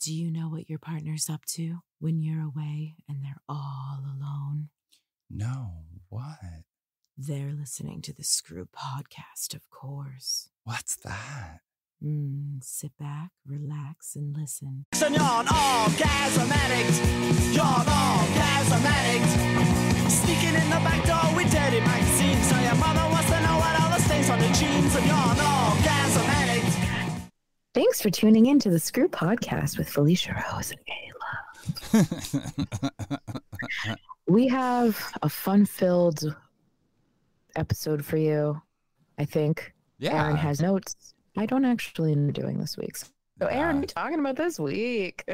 Do you know what your partner's up to when you're away and they're all alone? No, what? They're listening to the Screw podcast, of course. What's that? Sit back, relax, and listen. And you're an orgasm addict. You're an orgasm addict. Sneaking in the back door with dirty magazines. So your mother wants to know what all the stains on the jeans. And you're an orgasm addict. Thanks for tuning in to the Screw podcast with Felicia Rose and Ayla. We have a fun-filled episode for you, I think. Yeah. Aaron has notes. I don't actually know doing this week. So Aaron, what are you talking about this week?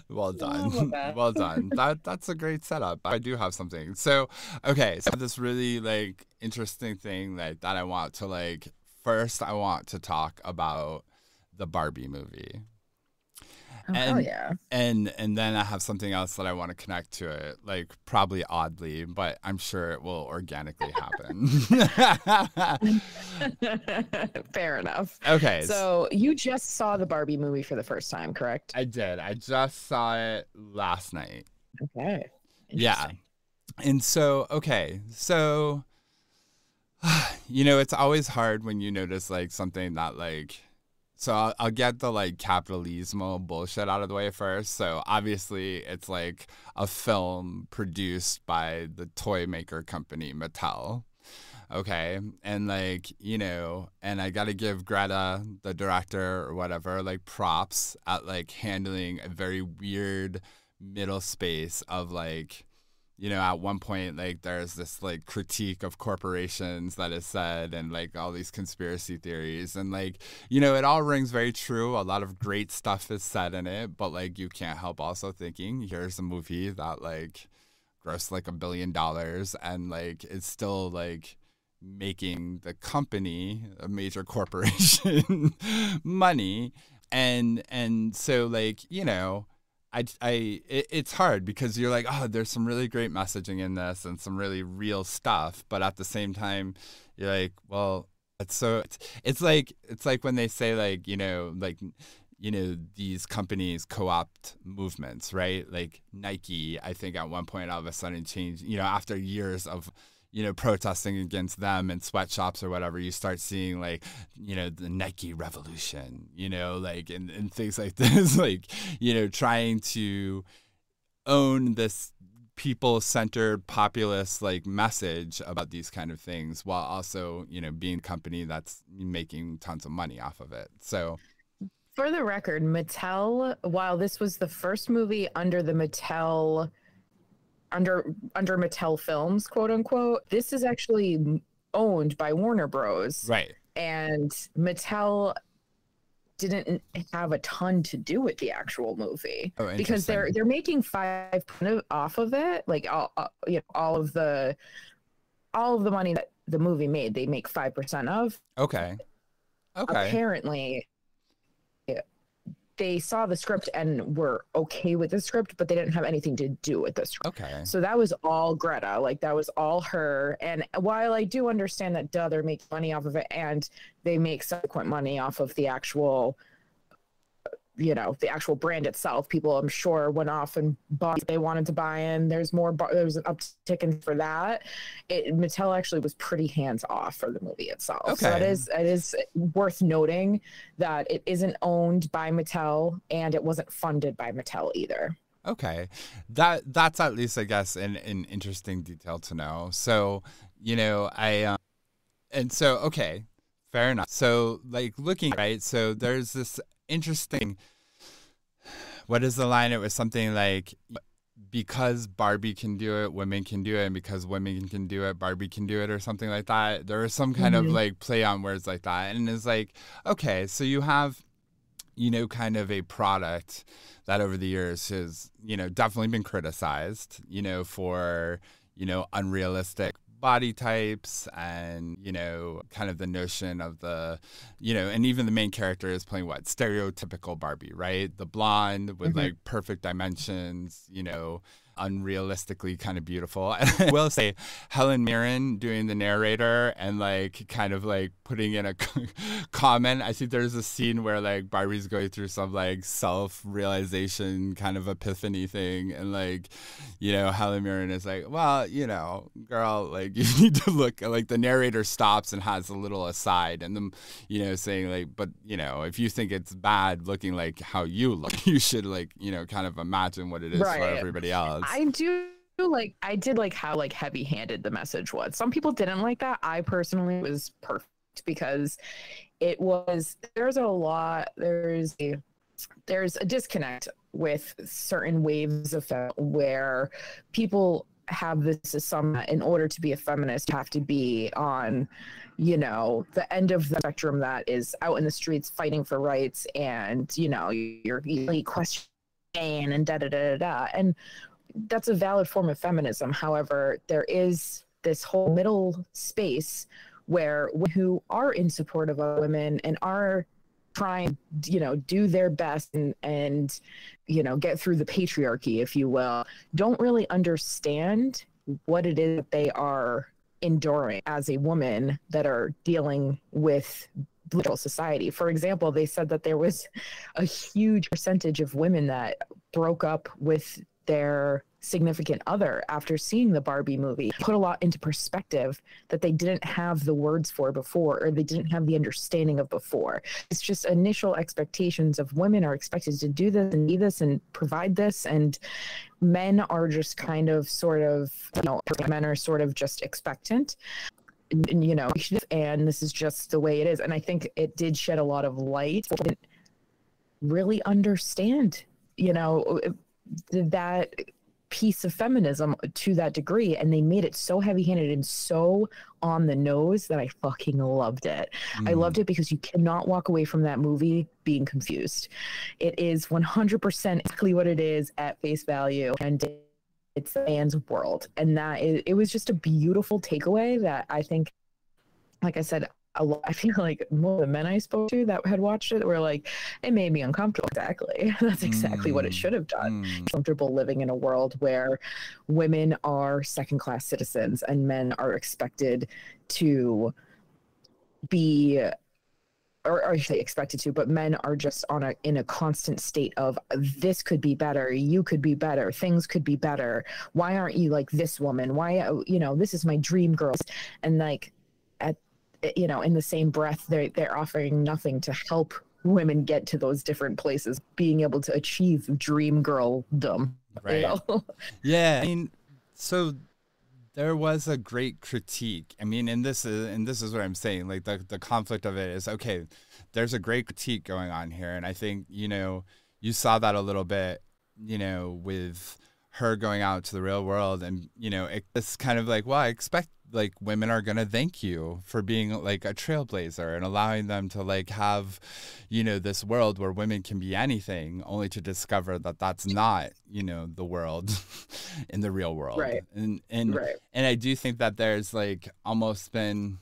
Well done. Well done. That's a great setup. I do have something. So, okay. So this really interesting thing that I want to first I want to talk about the Barbie movie. Oh, hell yeah. And then I have something else that I want to connect to it, probably oddly, but I'm sure it will organically happen. Fair enough. Okay. So you just saw the Barbie movie for the first time, correct? I did. I just saw it last night. Okay. Yeah. And so, okay. So, it's always hard when you notice something that so I'll get the capitalismo bullshit out of the way first. So obviously it's a film produced by the toy maker company Mattel. Okay. And and I got to give Greta, the director or whatever, props at handling a very weird middle space of at one point, there's this critique of corporations that is said and all these conspiracy theories and it all rings very true. A lot of great stuff is said in it, but you can't help also thinking here's a movie that grossed $1 billion and is still making the company, a major corporation, money. And so it's hard because you're oh, there's some really great messaging in this and some really real stuff, but at the same time, you're well, it's like when they say these companies co-opt movements, right? Nike, I think at one point all of a sudden changed, after years of protesting against them in sweatshops or whatever, you start seeing the Nike revolution, and things like this, trying to own this people-centered populist message about these kind of things while also, being a company that's making tons of money off of it. So for the record, Mattel, while this was the first movie under the Mattel under Mattel Films, quote unquote, this is actually owned by Warner Bros. Right. And Mattel didn't have a ton to do with the actual movie because they're making 5% off of it. All of the money that the movie made, they make 5% of. Okay. Apparently, they saw the script and were okay with the script, but they didn't have anything to do with the script. Okay. So that was all Greta. that was all her. And while I do understand that, they're making money off of it and they make subsequent money off of the actual, the actual brand itself. People, I'm sure, went off and bought what they wanted to buy in. There was an uptick in for that. Mattel actually was pretty hands off for the movie itself. Okay. So it is worth noting that it isn't owned by Mattel and it wasn't funded by Mattel either. Okay. That's at least, I guess, an interesting detail to know. So, and so, okay, fair enough. So looking, right. So there's this interesting, what is the line? It was something because Barbie can do it, women can do it, and because women can do it, Barbie can do it, or something like that. There was some kind of play on words like that. And it's okay, so you have, kind of a product that over the years has, definitely been criticized, for, unrealistic body types and, kind of the notion of the, and even the main character is playing stereotypical Barbie, right? The blonde with perfect dimensions, unrealistically kind of beautiful. And I will say Helen Mirren doing the narrator and like kind of like putting in a comment. I think there's a scene where like Barbie's going through some like self-realization kind of epiphany thing, and like, you know, Helen Mirren is like, well, you know, girl, like you need to look, like the narrator stops and has a little aside and them, you know, saying like, but you know, if you think it's bad looking like how you look, you should like, you know, kind of imagine what it is for everybody else. I did like how like heavy-handed the message was. Some people didn't like that. I personally was perfect because there's a disconnect with certain waves of where people have this assumption that in order to be a feminist, you have to be on, you know, the end of the spectrum that is out in the streets fighting for rights, and, you know, you're easily questioned and da-da-da-da-da. And that's a valid form of feminism. However, there is this whole middle space where who are in support of women and are trying, you know, do their best and, you know, get through the patriarchy, if you will, don't really understand what it is that they are enduring as a woman that are dealing with literal society. For example, they said that there was a huge percentage of women that broke up with their significant other after seeing the Barbie movie. Put a lot into perspective that they didn't have the words for before, or they didn't have the understanding of before. It's just initial expectations of women are expected to do this and be this and provide this, and men are just kind of sort of, you know, men are sort of just expectant. You know, and this is just the way it is. And I think it did shed a lot of light. I didn't really understand, you know, that piece of feminism to that degree, and they made it so heavy-handed and so on the nose that I fucking loved it. I loved it because you cannot walk away from that movie being confused. It is 100% exactly what it is at face value, and it's a man's world. And it was just a beautiful takeaway that I think, like I said, I feel like more of the men I spoke to that had watched it were like, it made me uncomfortable. Exactly. That's exactly what it should have done. Comfortable living in a world where women are second-class citizens and men are expected to be, or I say expected to, but men are just in a constant state of, this could be better, you could be better, things could be better. Why aren't you like this woman? Why, you know, this is my dream girl. And like, you know, in the same breath, they're offering nothing to help women get to those different places, being able to achieve dream girldom. Right. You know? Yeah. I mean, so there was a great critique. I mean, and this is what I'm saying. Like the conflict of it is, okay, there's a great critique going on here. And I think, you know, you saw that a little bit, you know, with her going out to the real world, and, you know, it's kind of like, well, I expect like women are going to thank you for being like a trailblazer and allowing them to like have, you know, this world where women can be anything, only to discover that that's not, you know, the world in the real world. Right. And I do think that there's like almost been,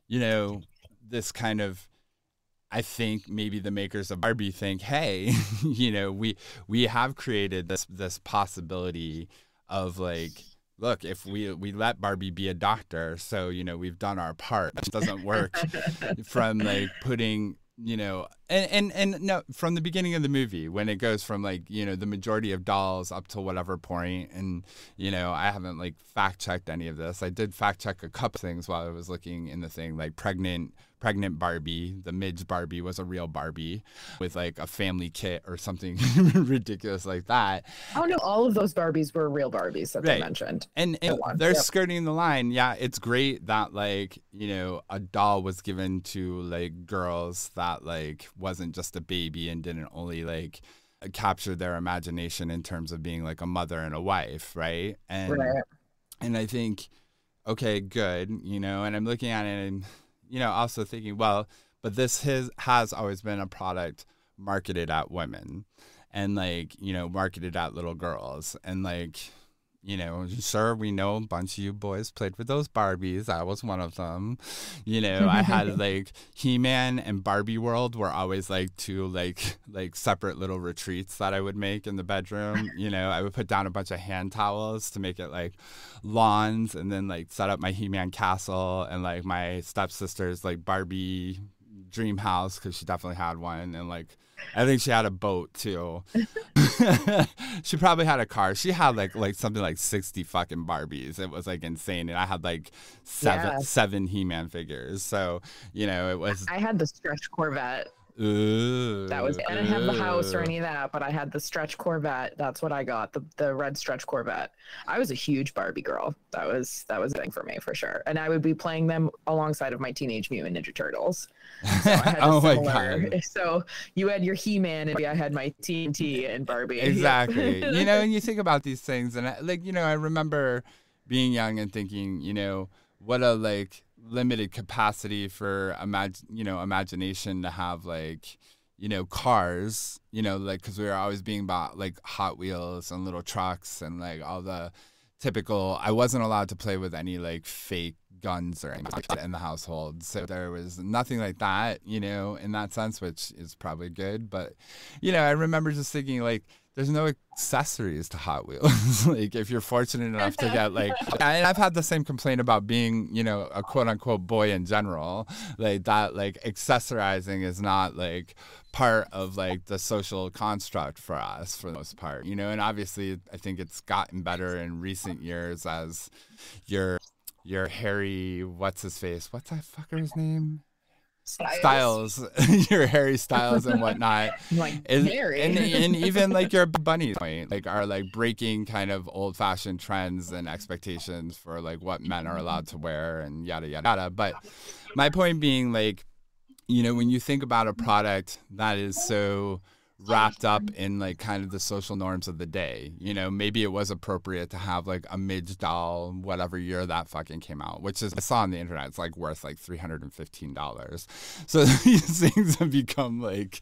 you know, this kind of, I think maybe the makers of Barbie think, hey, you know, we have created this possibility of like, look, if we let Barbie be a doctor, so, you know, we've done our part. It doesn't work from like putting, you know, and no, from the beginning of the movie, when it goes from like, you know, the majority of dolls up to whatever point, and, you know, I haven't like fact checked any of this. I did fact check a couple things while I was looking in the thing, like pregnant Barbie, the Midge Barbie was a real Barbie with like a family kit or something ridiculous like that. Oh no, all of those Barbies were real Barbies that they mentioned. And they're skirting the line. Yeah, it's great that like, you know, a doll was given to like girls that like wasn't just a baby and didn't only like capture their imagination in terms of being like a mother and a wife, right? And I think, okay, good, you know, and I'm looking at it and, you know, also thinking, well, but this has always been a product marketed at women and like, you know, marketed at little girls. And like, you know, sure, we know a bunch of you boys played with those Barbies. I was one of them. You know, I had like He-Man and Barbie World were always like two like separate little retreats that I would make in the bedroom. You know, I would put down a bunch of hand towels to make it like lawns, and then like set up my He-Man castle and like my stepsister's like Barbie dream house, because she definitely had one, and like I think she had a boat too. She probably had a car. She had like something like 60 fucking Barbies. It was like insane, and I had like seven He-Man figures. So you know, it was. I had the stretch Corvette. Ooh, That was. I didn't have the house or any of that, but I had the stretch Corvette. That's what I got. The red stretch Corvette. I was a huge Barbie girl. That was a thing for me for sure. And I would be playing them alongside of my Teenage Mutant Ninja Turtles. So I had oh my god! So you had your He-Man, and I had my TNT and Barbie. Exactly. You know, and you think about these things, and I remember being young and thinking, you know, what a like limited capacity for imagination to have like, you know, cars, you know, like, because we were always being about like Hot Wheels and little trucks and like all the typical. I wasn't allowed to play with any like fake guns or anything like that in the household, so there was nothing like that, you know, in that sense, which is probably good. But you know, I remember just thinking like, there's no accessories to Hot Wheels. Like if you're fortunate enough to get like, and I've had the same complaint about being, you know, a quote unquote boy in general, like that, like accessorizing is not like part of like the social construct for us for the most part, you know. And obviously I think it's gotten better in recent years as your Harry, what's his face? What's that fucker's name? Styles. Your Harry Styles and whatnot. Like Harry. And even like your bunnies like are like breaking kind of old fashioned trends and expectations for like what men are allowed to wear and yada yada yada. But my point being, like, you know, when you think about a product that is so wrapped up in like kind of the social norms of the day, you know, maybe it was appropriate to have like a Midge doll, whatever year that fucking came out, which is, I saw on the internet, it's like worth like $315. So these things have become like,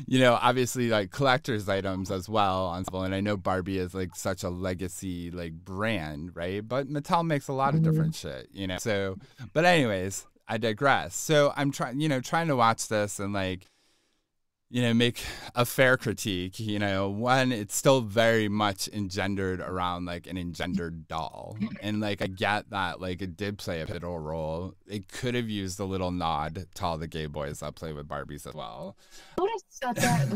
you know, obviously like collector's items as well. And I know Barbie is like such a legacy like brand, right? But Mattel makes a lot of different shit, you know. So, but anyways, I digress. So I'm trying to watch this and like, you know, make a fair critique. You know, one, it's still very much engendered around like an engendered doll. And like, I get that like it did play a pivotal role. It could have used a little nod to all the gay boys that play with Barbies as well. I noticed that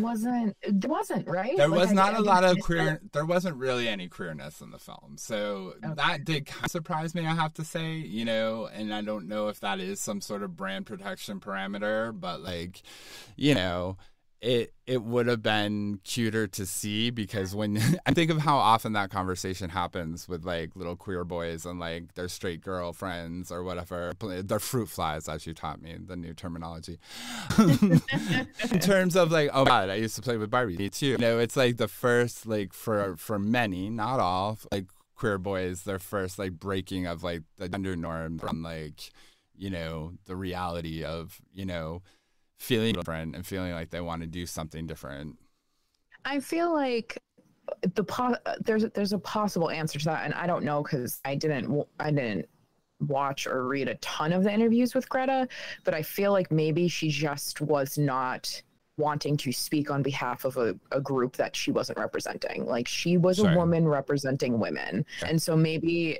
wasn't right. There was not a lot of queer. There wasn't really any queerness in the film, so that did kind of surprise me, I have to say. You know, and I don't know if that is some sort of brand protection parameter, but like, you know, it would have been cuter to see, because when I think of how often that conversation happens with like little queer boys and like their straight girlfriends or whatever, they're fruit flies, as you taught me, the new terminology. In terms of like, oh God, I used to play with Barbie. Me too. You know, it's like the first, like for many, not all, like queer boys, their first like breaking of like the gender norm from like, you know, the reality of, you know, feeling different and feeling like they want to do something different. I feel like there's a possible answer to that, and I don't know because I didn't watch or read a ton of the interviews with Greta, but I feel like maybe she just was not wanting to speak on behalf of a group that she wasn't representing. Like, she was a woman representing women, and so maybe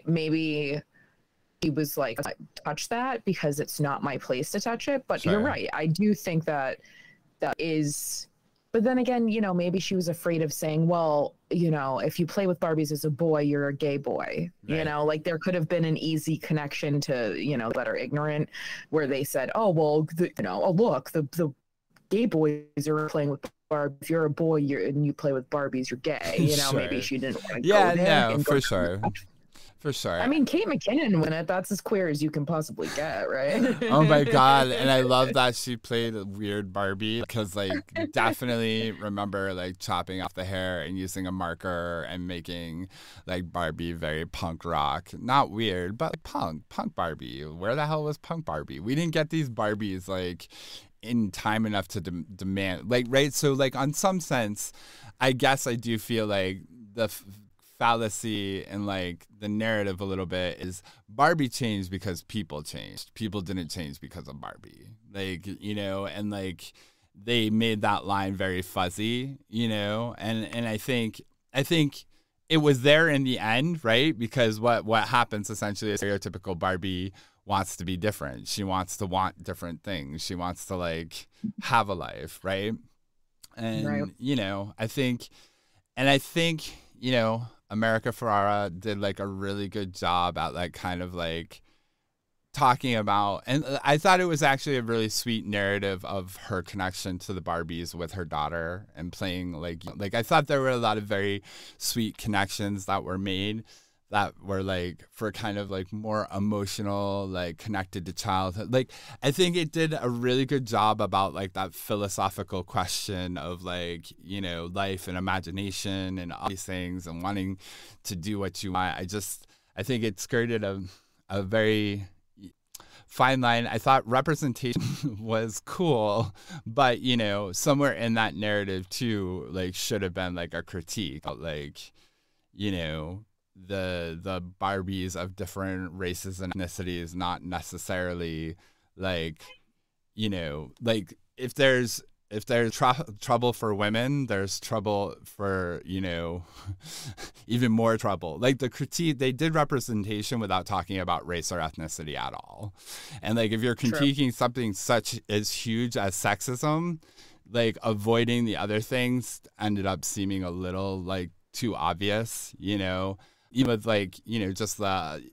he was like, touch that because it's not my place to touch it. But you're right. I do think that is, but then again, you know, maybe she was afraid of saying, well, you know, if you play with Barbies as a boy, you're a gay boy, you know, like there could have been an easy connection to, you know, that are ignorant, where they said, oh, well, look, the gay boys are playing with Barbie. If you're a boy and you play with Barbies, you're gay. You know, maybe she didn't want to go there. No, for sure. For sure. I mean, Kate McKinnon win it. That's as queer as you can possibly get, right? Oh my God. And I love that she played a weird Barbie, because like definitely remember like chopping off the hair and using a marker and making like Barbie very punk rock. Not weird, but like punk Barbie. Where the hell was punk Barbie? We didn't get these Barbies like in time enough to demand, like, right? So like on some sense, I guess I do feel like the fallacy in like the narrative a little bit is Barbie changed because people changed. People didn't change because of Barbie. Like, you know, and like they made that line very fuzzy, you know, and I think it was there in the end, right? Because what happens essentially is stereotypical Barbie wants to be different. She wants to want different things. She wants to like have a life, right? And Right. you know, I think, you know, America Ferrara did like a really good job at like kind of like talking about, and I thought it was actually a really sweet narrative of her connection to the Barbies with her daughter and playing like I thought there were a lot of very sweet connections that were made that were like for kind of like more emotional, like connected to childhood. Like I think it did a really good job about like that philosophical question of like, you know, life and imagination and all these things and wanting to do what you want. I think it skirted a very fine line. I thought representation was cool, but you know, somewhere in that narrative too, like should have been like a critique, like, you know, the Barbies of different races and ethnicities, not necessarily like, you know, like if there's trouble for women, there's trouble for, you know, even more trouble. Like the critique, they did representation without talking about race or ethnicity at all. And like if you're critiquing something such as huge as sexism, like avoiding the other things ended up seeming a little like too obvious, you know, even with like, you know, just the,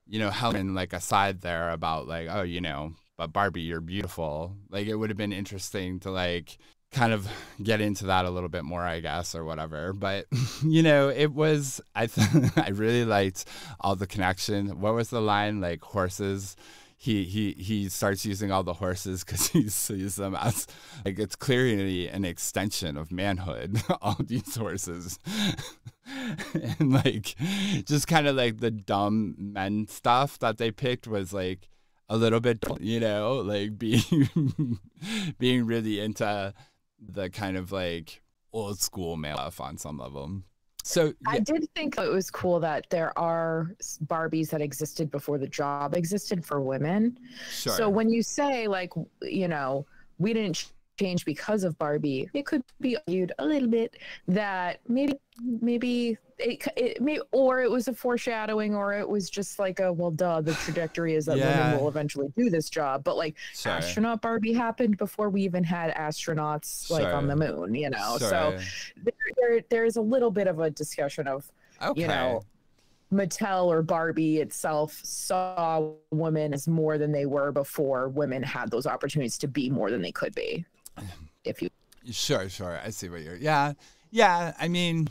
you know, Helen like aside there about like, oh, you know, but Barbie, you're beautiful. Like it would have been interesting to like kind of get into that a little bit more, I guess, or whatever. But, you know, it was, I really liked all the connection. What was the line? Like horses. He starts using all the horses because he sees them as like it's clearly an extension of manhood, all these horses. And like just kind of like the dumb men stuff that they picked was like a little bit, you know, like being really into the kind of like old school male stuff on some level. So yeah. I did think it was cool that there are Barbies that existed before the job existed for women. Sure. So when you say like, you know, we didn't change because of Barbie, it could be argued a little bit that maybe it may, or it was a foreshadowing, or it was just like a, well, duh, the trajectory is that women will eventually do this job. But like astronaut Barbie happened before we even had astronauts like on the moon, you know? So there's a little bit of a discussion of, you know, Mattel or Barbie itself saw women as more than they were before women had those opportunities to be more than they could be. If you Sure. I see what you're I mean,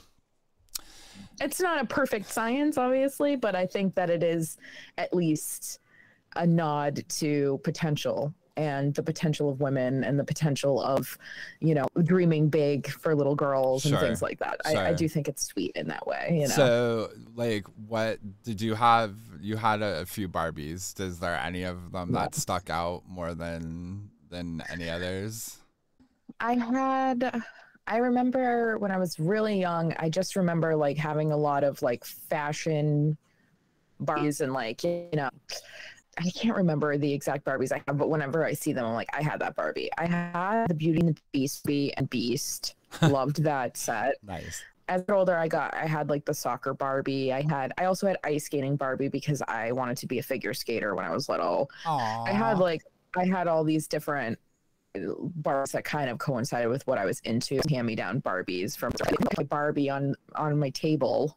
it's not a perfect science, obviously, but I think that it is at least a nod to potential and the potential of women and the potential of, you know, dreaming big for little girls and things like that. I do think it's sweet in that way, you know. So like what did you have? You had a few Barbies. Is there any of them that stuck out more than any others? I remember when I was really young, I just remember like having a lot of like fashion Barbies and like, you know, I can't remember the exact Barbies I have, but whenever I see them, I'm like, I had that Barbie. I had the Beauty and the Beast and Beast. Loved that set. Nice. As I got older, I had like the soccer Barbie. I also had ice skating Barbie because I wanted to be a figure skater when I was little. Aww. I had all these different Barbies that kind of coincided with what I was into. Hand-me-down Barbies from my Barbie on my table.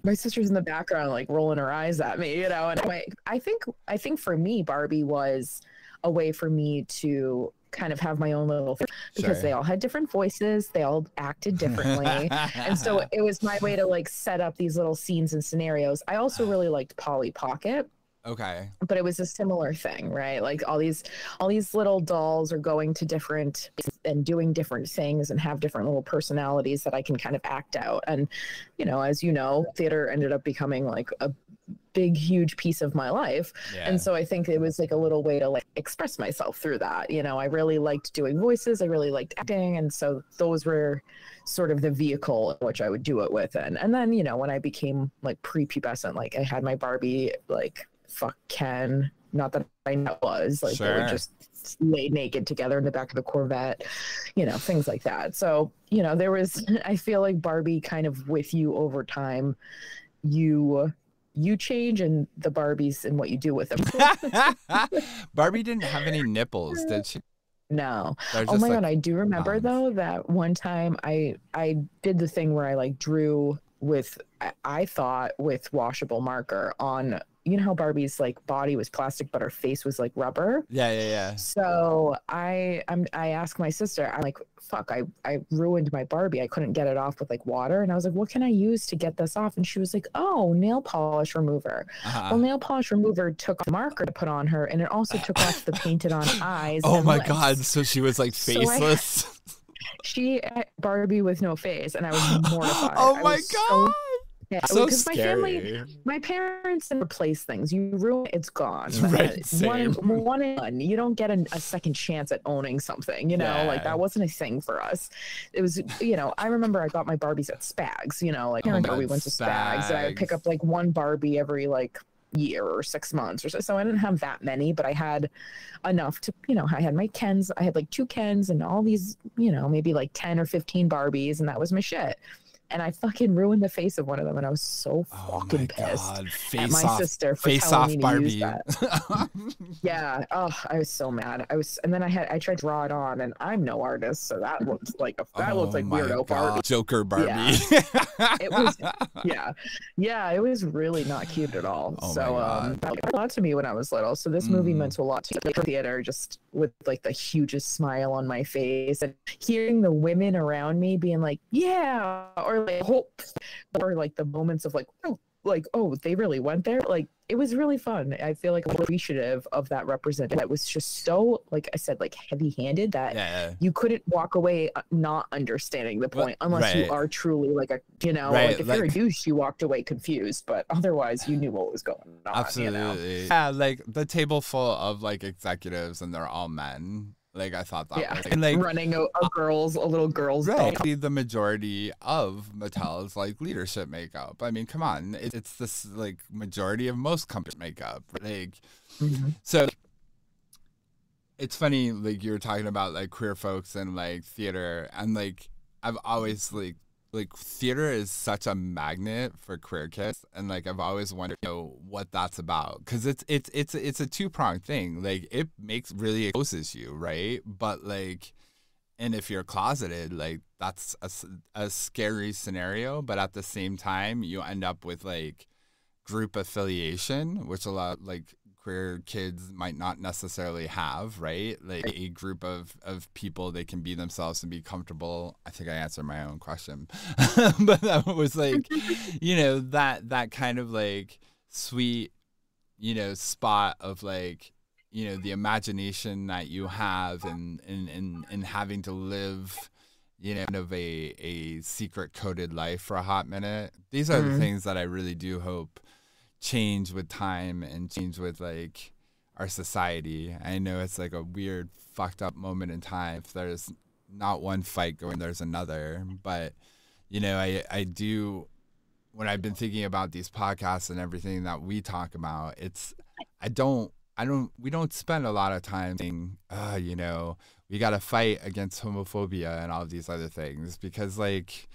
My sister's in the background, like rolling her eyes at me, you know. And I think for me, Barbie was a way for me to kind of have my own little thing because they all had different voices, they all acted differently, and so it was my way to like set up these little scenes and scenarios. I also really liked Polly Pocket. Okay. But it was a similar thing, right? Like all these little dolls are going to different and doing different things and have different little personalities that I can kind of act out. And, you know, as you know, theater ended up becoming like a big, huge piece of my life. Yeah. And so I think it was like a little way to like express myself through that. You know, I really liked doing voices. I really liked acting. And so those were sort of the vehicle in which I would do it with. And then, you know, when I became like prepubescent, like I had my Barbie, like fuck Ken, not that I know was like, they would just lay naked together in the back of the Corvette, you know, things like that. So, you know, there was, I feel like Barbie kind of with you over time, you change, and the Barbies and what you do with them. Barbie didn't have any nipples, did she? No. Oh my God. I do remember though that one time I did the thing where I like drew with, I thought with washable marker on, you know how Barbie's like body was plastic, but her face was like rubber. Yeah. So I asked my sister, I'm like, fuck, I ruined my Barbie. I couldn't get it off with like water. And I was like, what can I use to get this off? And she was like, oh, nail polish remover. Well, nail polish remover took the marker to put on her, and it also took off the painted on eyes. Oh my lips. God. So she was like faceless. She had Barbie with no face, and I was mortified. Oh my God. Yeah, so because scary. my parents didn't replace things. You ruin it, it's gone. Right, one and done. You don't get a second chance at owning something. You know, like that wasn't a thing for us. It was, you know, I remember I got my Barbies at Spags. You know, like we went to Spags, and I would pick up like one Barbie every like year or 6 months or so. So I didn't have that many, but I had enough to, you know, I had my Kens. I had like 2 Kens and all these, you know, maybe like 10 or 15 Barbies, and that was my shit. And I fucking ruined the face of one of them, and I was so fucking pissed at my sister for telling me to use that. Yeah. Oh, I was so mad. And then I tried to draw it on, and I'm no artist, so that looked like weirdo Barbie. Joker Barbie. Yeah. It was. Yeah. It was really not cute at all. Oh so it meant a lot to me when I was little. So this movie meant a lot to me. Theater, just with like the hugest smile on my face, and hearing the women around me being like, yeah, or like hope, or like the moments of like oh they really went there. Like it was really fun. I feel like I'm appreciative of that representation. That was just so, like I said, like heavy-handed that you couldn't walk away not understanding the point unless you are truly like a, you know, like if you're a douche, you walked away confused, but otherwise you knew what was going on. Absolutely. You know? Yeah, like the table full of like executives, and they're all men. Like I thought that was, and like running a little girl's right. The majority of Mattel's like leadership makeup. I mean, come on, it's this like majority of most companies' makeup. Like, so it's funny. Like you were talking about like queer folks and like theater, and like I've always like theater is such a magnet for queer kids, and like I've always wondered, you know, what that's about, because it's a two-pronged thing. Like it really exposes you, right? But like, and if you're closeted, like that's a scary scenario, but at the same time you end up with like group affiliation, which a lot like queer kids might not necessarily have, right? Like a group of people, they can be themselves and be comfortable. I think I answered my own question. But that was like, you know, that kind of like sweet, you know, spot of like, you know, the imagination that you have and having to live, you know, kind of a secret coded life for a hot minute. These are the things that I really do hope change with time and change with like our society. I know it's like a weird fucked up moment in time. If there's not one fight going, there's another. But you know, I do, when I've been thinking about these podcasts and everything that we talk about, it's we don't spend a lot of time thinking, you know, we got to fight against homophobia and all of these other things, because like,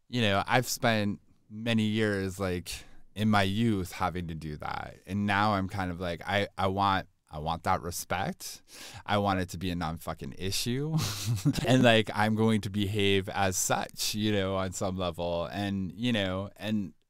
you know, I've spent many years like in my youth having to do that, and now I'm kind of like I want that respect. I want it to be a non-fucking issue. And like I'm going to behave as such, you know, on some level. And you know,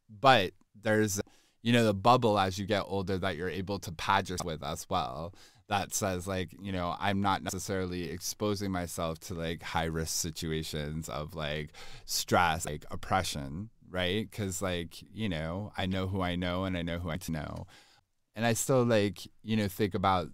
but there's, you know, the bubble as you get older that you're able to pad yourself with as well, that says like, you know, I'm not necessarily exposing myself to like high risk situations of like stress, like oppression, right? Because like, you know, I know who I know, and I know who I to know. And I still like, you know, think about,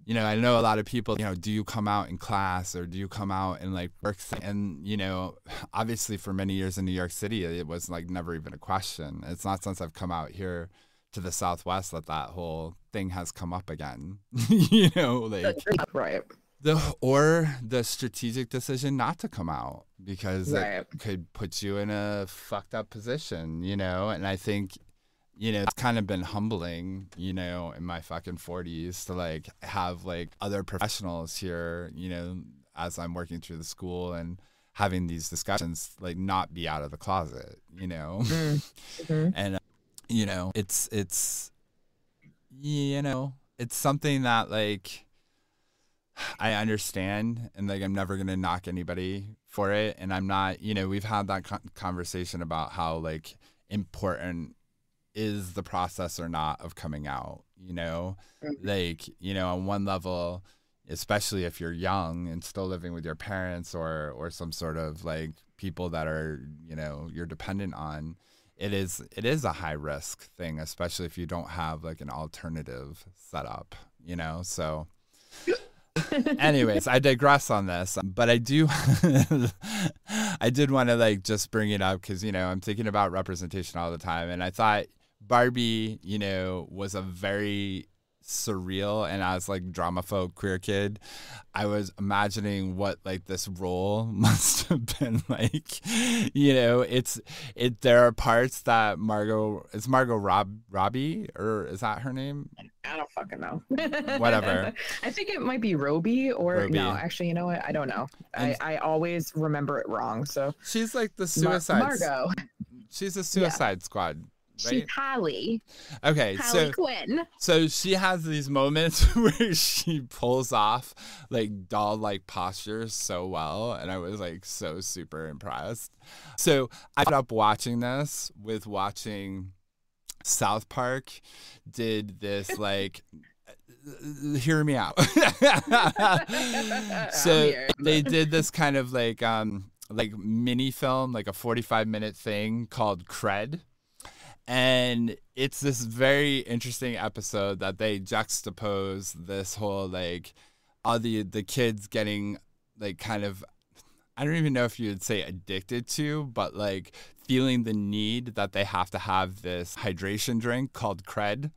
you know, I know a lot of people, you know, do you come out in class or do you come out in like work? And, you know, obviously for many years in New York City, it was like never even a question. It's not since I've come out here to the Southwest that whole thing has come up again. You know, like right. the strategic decision not to come out because Right. it could put you in a fucked up position, you know? And I think, you know, it's kind of been humbling, you know, in my fucking 40s to like have like other professionals here, you know, as I'm working through the school and having these discussions, like not be out of the closet, you know? Mm-hmm. And, you know, it's, you know, it's something that like I understand, and like I'm never going to knock anybody for it. And I'm not, you know, we've had that conversation about how like important is the process or not of coming out, you know? Like, you know, on one level, especially if you're young and still living with your parents or some sort of like people that are, you know, you're dependent on, it is a high risk thing, especially if you don't have like an alternative setup, you know? So anyways, I digress on this, but I did want to like just bring it up because, you know, I'm thinking about representation all the time. And I thought Barbie, you know, was a very surreal, and as like dramaphobe queer kid, I was imagining what like this role must have been like. You know, there are parts that Margot Robbie, or is that her name? I don't fucking know. Whatever. I think it might be Roby or Roby. no, actually, you know what? I don't know. I always remember it wrong. So she's like the Suicide Margot. She's a Suicide Squad. Right? She's Harley. Okay, Harley Quinn. So she has these moments where she pulls off like doll-like postures so well, and I was like so super impressed. So I ended up watching this with watching South Park. Did this like hear me out. So they did this kind of like mini film, like a 45-minute thing called Cred. And it's this very interesting episode that they juxtapose this whole like all the kids getting like kind of, I don't even know if you would say addicted to, but like feeling the need that they have to have this hydration drink called Cred.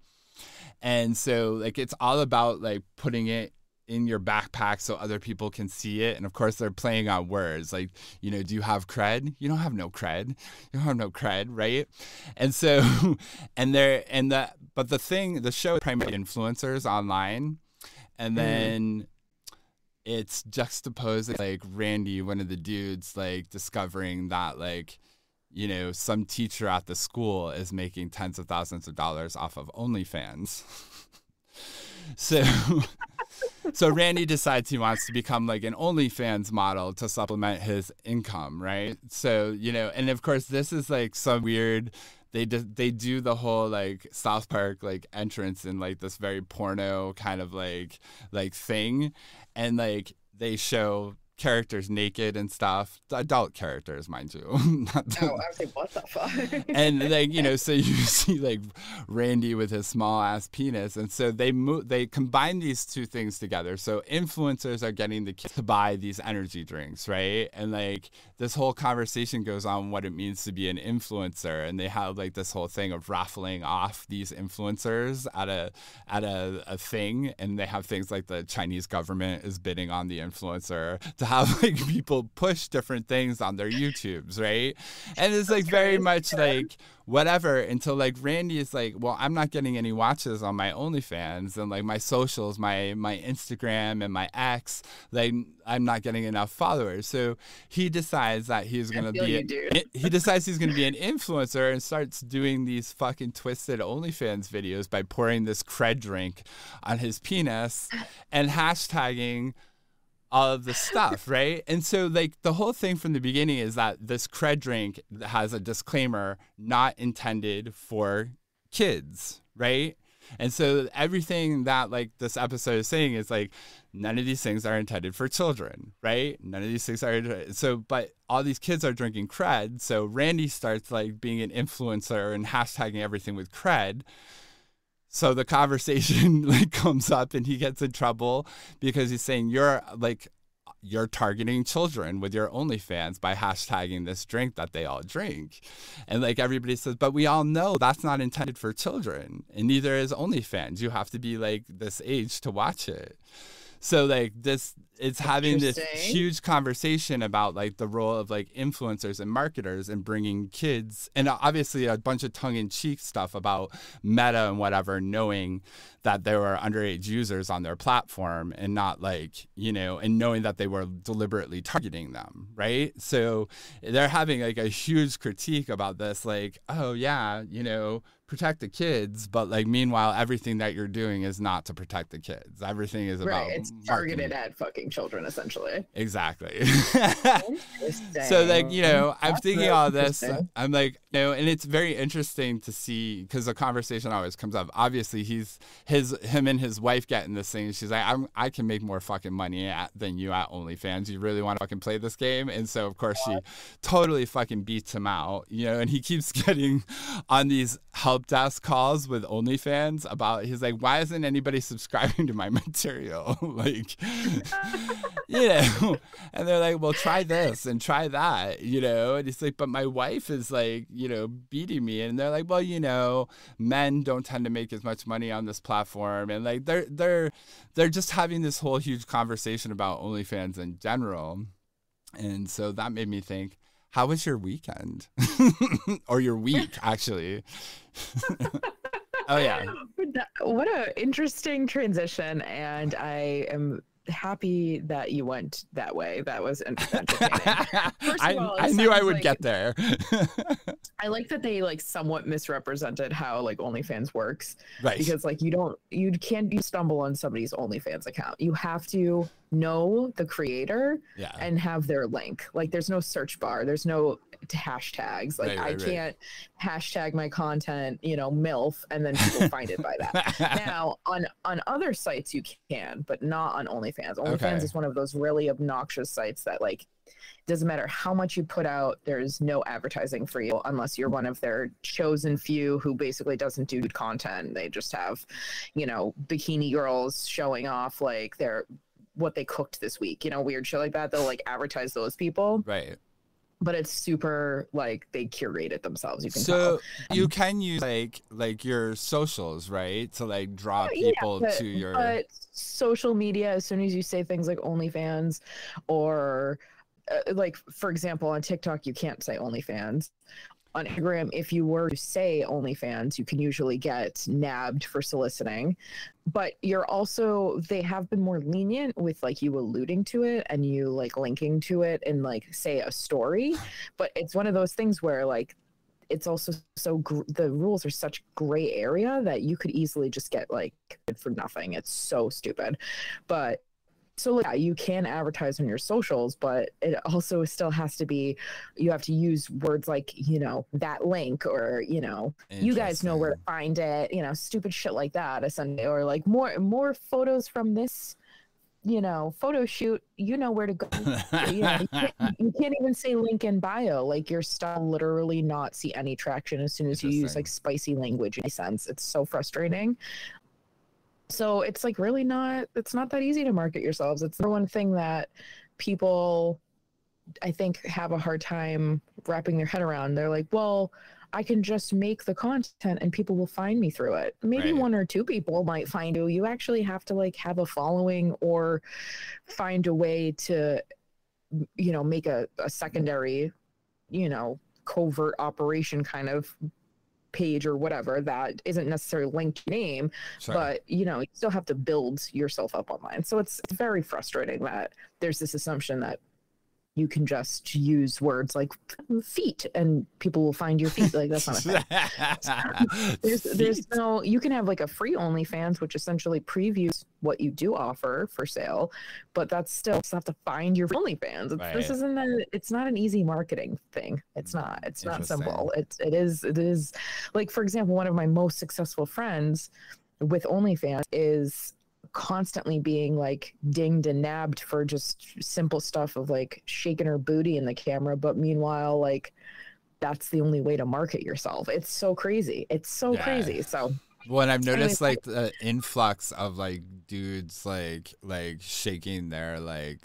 And so like it's all about like putting it in your backpack so other people can see it. And of course they're playing on words like, you know, do you have cred? You don't have no cred. You don't have no cred, right? And so but the show is primarily influencers online, and then it's juxtaposed like Randy, one of the dudes, like discovering that like, you know, some teacher at the school is making tens of thousands of dollars off of OnlyFans. So Randy decides he wants to become like an OnlyFans model to supplement his income, right? So, you know, and of course this is like some weird, they do the whole like South Park like entrance in like this very porno kind of like thing, and like they show characters naked and stuff, adult characters, mind you. I was like, what the fuck? And like, you know, so you see like Randy with his small ass penis, and so they combine these two things together. So influencers are getting the kids to buy these energy drinks, right? And like this whole conversation goes on what it means to be an influencer, and they have like this whole thing of raffling off these influencers at a thing, and they have things like the Chinese government is bidding on the influencer to have like people push different things on their YouTubes, right? And it's like very much like whatever, until like Randy is like, well, I'm not getting any watches on my OnlyFans, and like my socials, my Instagram and my X, like I'm not getting enough followers. So he decides that he's gonna be an influencer and starts doing these fucking twisted OnlyFans videos by pouring this cred drink on his penis and hashtagging all of the stuff, right? And so like the whole thing from the beginning is that this cred drink has a disclaimer, not intended for kids, right? And so everything that like this episode is saying is like, none of these things are intended for children, right? None of these things are, so, but all these kids are drinking cred. So Randy starts like being an influencer and hashtagging everything with cred. So the conversation like comes up and he gets in trouble because he's saying you're you're targeting children with your OnlyFans by hashtagging this drink that they all drink. And like everybody says, but we all know that's not intended for children, and neither is OnlyFans. You have to be like this age to watch it. So like this, it's having this huge conversation about like the role of like influencers and marketers and bringing kids, and obviously a bunch of tongue-in-cheek stuff about Meta and whatever, knowing that there were underage users on their platform and not like, you know, and knowing that they were deliberately targeting them, right? So they're having like a huge critique about this, like, oh yeah, you know, protect the kids, but like meanwhile everything that you're doing is not to protect the kids. Everything is about it's targeted at fucking children, essentially. Exactly. So like, you know, I'm thinking all this, I'm like, you know, and it's very interesting to see, because the conversation always comes up. Obviously him and his wife getting this thing, she's like, I can make more fucking money than you at OnlyFans. You really want to fucking play this game? And so of course she totally fucking beats him out, you know, and he keeps getting on these help desk calls with OnlyFans about, he's like, why isn't anybody subscribing to my material? Like, you know, and they're like, well, try this and try that, you know, and he's like, but my wife is like, you know, beating me. And they're like, well, you know, men don't tend to make as much money on this platform. And like they're just having this whole huge conversation about OnlyFans in general. And so that made me think, how was your weekend? Or your week, actually? Oh, yeah. What an interesting transition. And I am happy that you went that way. That was entertaining. First of all, I knew I would get there. I like that they like somewhat misrepresented how like OnlyFans works, right? Because like you can't stumble on somebody's OnlyFans account. You have to know the creator and have their link. Like there's no search bar, there's no hashtags. Like I can't hashtag my content, you know, MILF, and then people find it by that. Now on other sites you can, but not on OnlyFans. OnlyFans is one of those really obnoxious sites that like doesn't matter how much you put out, there's no advertising for you unless you're one of their chosen few who basically doesn't do content. They just have, you know, bikini girls showing off like what they cooked this week, you know, weird shit like that. They'll like advertise those people. Right. But it's super like they curate it themselves. You can so tell. You can use like your socials, right, to like draw people to your. But social media, as soon as you say things like OnlyFans, or like for example on TikTok, you can't say OnlyFans. On Instagram, if you were to say OnlyFans, you can usually get nabbed for soliciting. But they have been more lenient with like you alluding to it and you like linking to it in like say a story. But it's one of those things where like it's also the rules are such gray area that you could easily just get like for nothing. It's so stupid. But so yeah, you can advertise on your socials, but it also still has to be, you have to use words like, you know, that link, or, you know, you guys know where to find it, you know, stupid shit like that, essentially, or like more photos from this, you know, photo shoot, you know where to go. You know, you can't even say link in bio. Like your stuff literally not see any traction as soon as you use like spicy language in a sense. It's so frustrating. So it's like really it's not that easy to market yourselves. It's the one thing that people, I think, have a hard time wrapping their head around. They're like, well, I can just make the content and people will find me through it. Maybe one or two people might find you. You actually have to like have a following or find a way to, you know, make a secondary, you know, covert operation kind of page or whatever that isn't necessarily linked to name, but you know, you still have to build yourself up online. So it's very frustrating that there's this assumption that you can just use words like feet and people will find your feet. Like that's not a thing. there's no, you can have like a free OnlyFans, which essentially previews what you do offer for sale, but that's still have to find your OnlyFans. This it's not an easy marketing thing. It's not simple. It is like, for example, one of my most successful friends with OnlyFans is constantly being like dinged and nabbed for just simple stuff of like shaking her booty in the camera, but meanwhile like that's the only way to market yourself. It's so crazy. Crazy. So when I've noticed like the influx of like dudes like shaking their like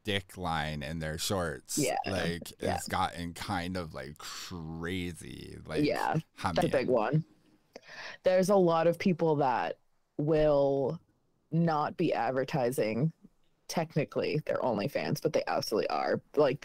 dick line in their shorts, Yeah. like, Yeah. it's gotten kind of like crazy. Like, Yeah, how that's a many? big one. There's a lot of people that will not be advertising. Technically, they're OnlyFans, but they absolutely are. Like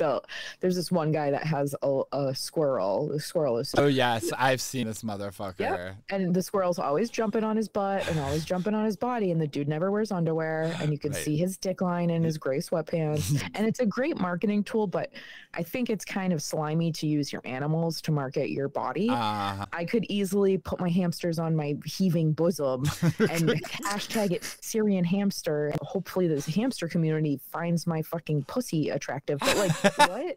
there's this one guy that has a squirrel. The squirrel is Oh yes, I've seen this Yep. motherfucker. And the squirrel's always jumping on his butt and always jumping on his body, and the dude never wears underwear, and you can Right. see his dick line in his gray sweatpants. And it's a great marketing tool, but I think it's kind of slimy to use your animals to market your body. I could easily put my hamsters on my heaving bosom and hashtag it Syrian hamster, and hopefully this hamster community finds my fucking pussy attractive. But like, what?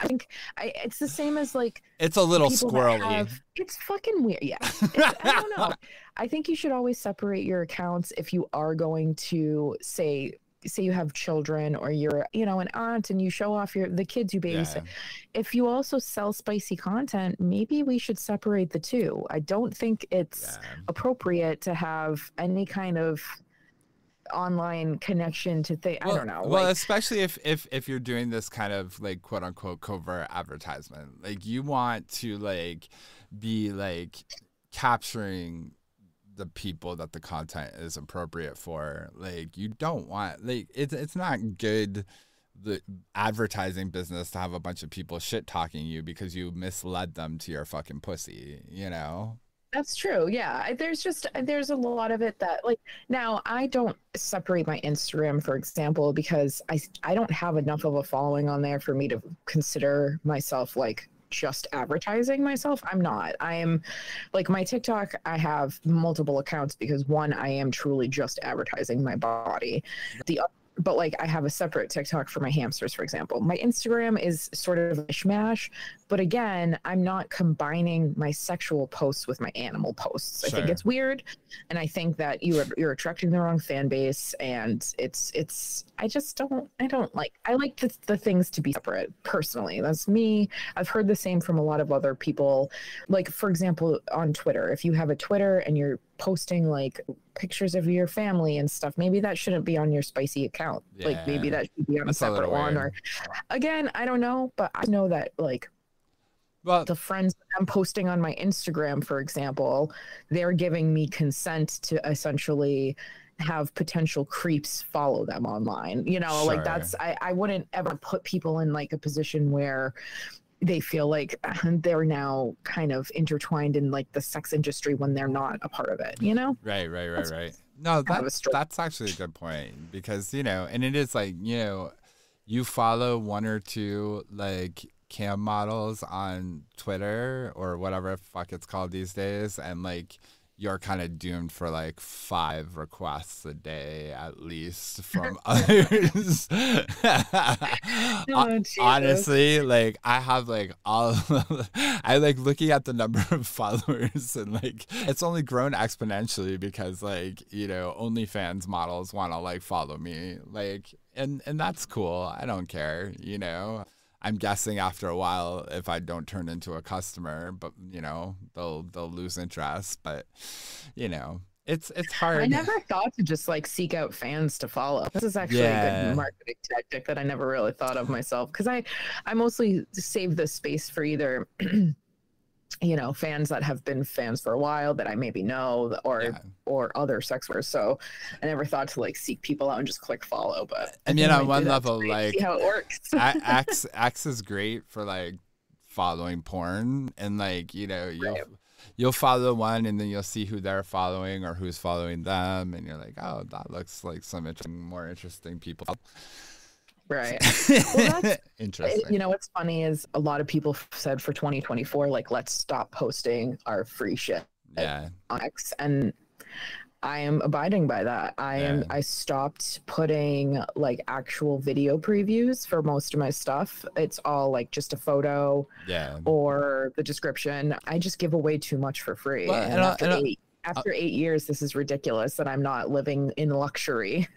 I think it's the same as like It's a little people that squirrely. it's fucking weird. Yeah. I don't know. I think you should always separate your accounts if you are going to say you have children, or you're, an aunt and you show off the kids you babysit. Yeah. If you also sell spicy content, maybe we should separate the two. I don't think it's appropriate to have any kind of online connection to things. I don't know. Well, especially if you're doing this kind of like quote unquote covert advertisement, like you want to like be like capturing the people that the content is appropriate for. Like you don't want, like, it's not good, the advertising business, to have a bunch of people shit talking you because you misled them to your fucking pussy, That's true. Yeah. There's a lot of it that, like, now I don't separate my Instagram, for example, because I don't have enough of a following on there for me to consider myself like just advertising myself. I'm not. I am like, my TikTok, I have multiple accounts because one, I am truly just advertising my body. But like, I have a separate TikTok for my hamsters, for example. My Instagram is sort of a mishmash, but again, I'm not combining my sexual posts with my animal posts. I think it's weird, and I think that you're attracting the wrong fan base, and I like the things to be separate. Personally, that's me. I've heard the same from a lot of other people. Like, for example, on Twitter, if you have a Twitter and you're posting like pictures of your family and stuff, maybe that shouldn't be on your spicy account. Yeah. Like, maybe that should be on a separate one. Or again, I don't know, but I know that like, well, the friends that I'm posting on my Instagram, for example, they're giving me consent to essentially have potential creeps follow them online. Like, that's, I wouldn't ever put people in like a position where they feel like they're now kind of intertwined in like the sex industry when they're not a part of it, Right. No, that's actually a good point, because, and it is like, you follow one or two like cam models on Twitter or whatever fuck it's called these days, and like you're kind of doomed for like 5 requests a day at least from others. Honestly, like I have like I like looking at the number of followers, and like it's only grown exponentially because like, OnlyFans models want to like follow me, like, and that's cool. I don't care, I'm guessing after a while, if I don't turn into a customer, but they'll lose interest. But it's hard. I never thought to just like seek out fans to follow. This is actually a good marketing tactic that I never really thought of myself, because I mostly save this space for either fans that have been fans for a while that I maybe know, or other sex workers. So I never thought to like seek people out and just click follow. But I mean, on one level, like, see how it works. X is great for like following porn, and like, you'll follow one and then you'll see who they're following or who's following them, and you're like, oh, that looks like some more interesting people. Right. Well, that's interesting. What's funny is a lot of people said for 2024, like, let's stop posting our free shit on X, and I am abiding by that. I stopped putting like actual video previews for most of my stuff. It's all like just a photo or the description. I just give away too much for free. Well, after 8 years, this is ridiculous that I'm not living in luxury.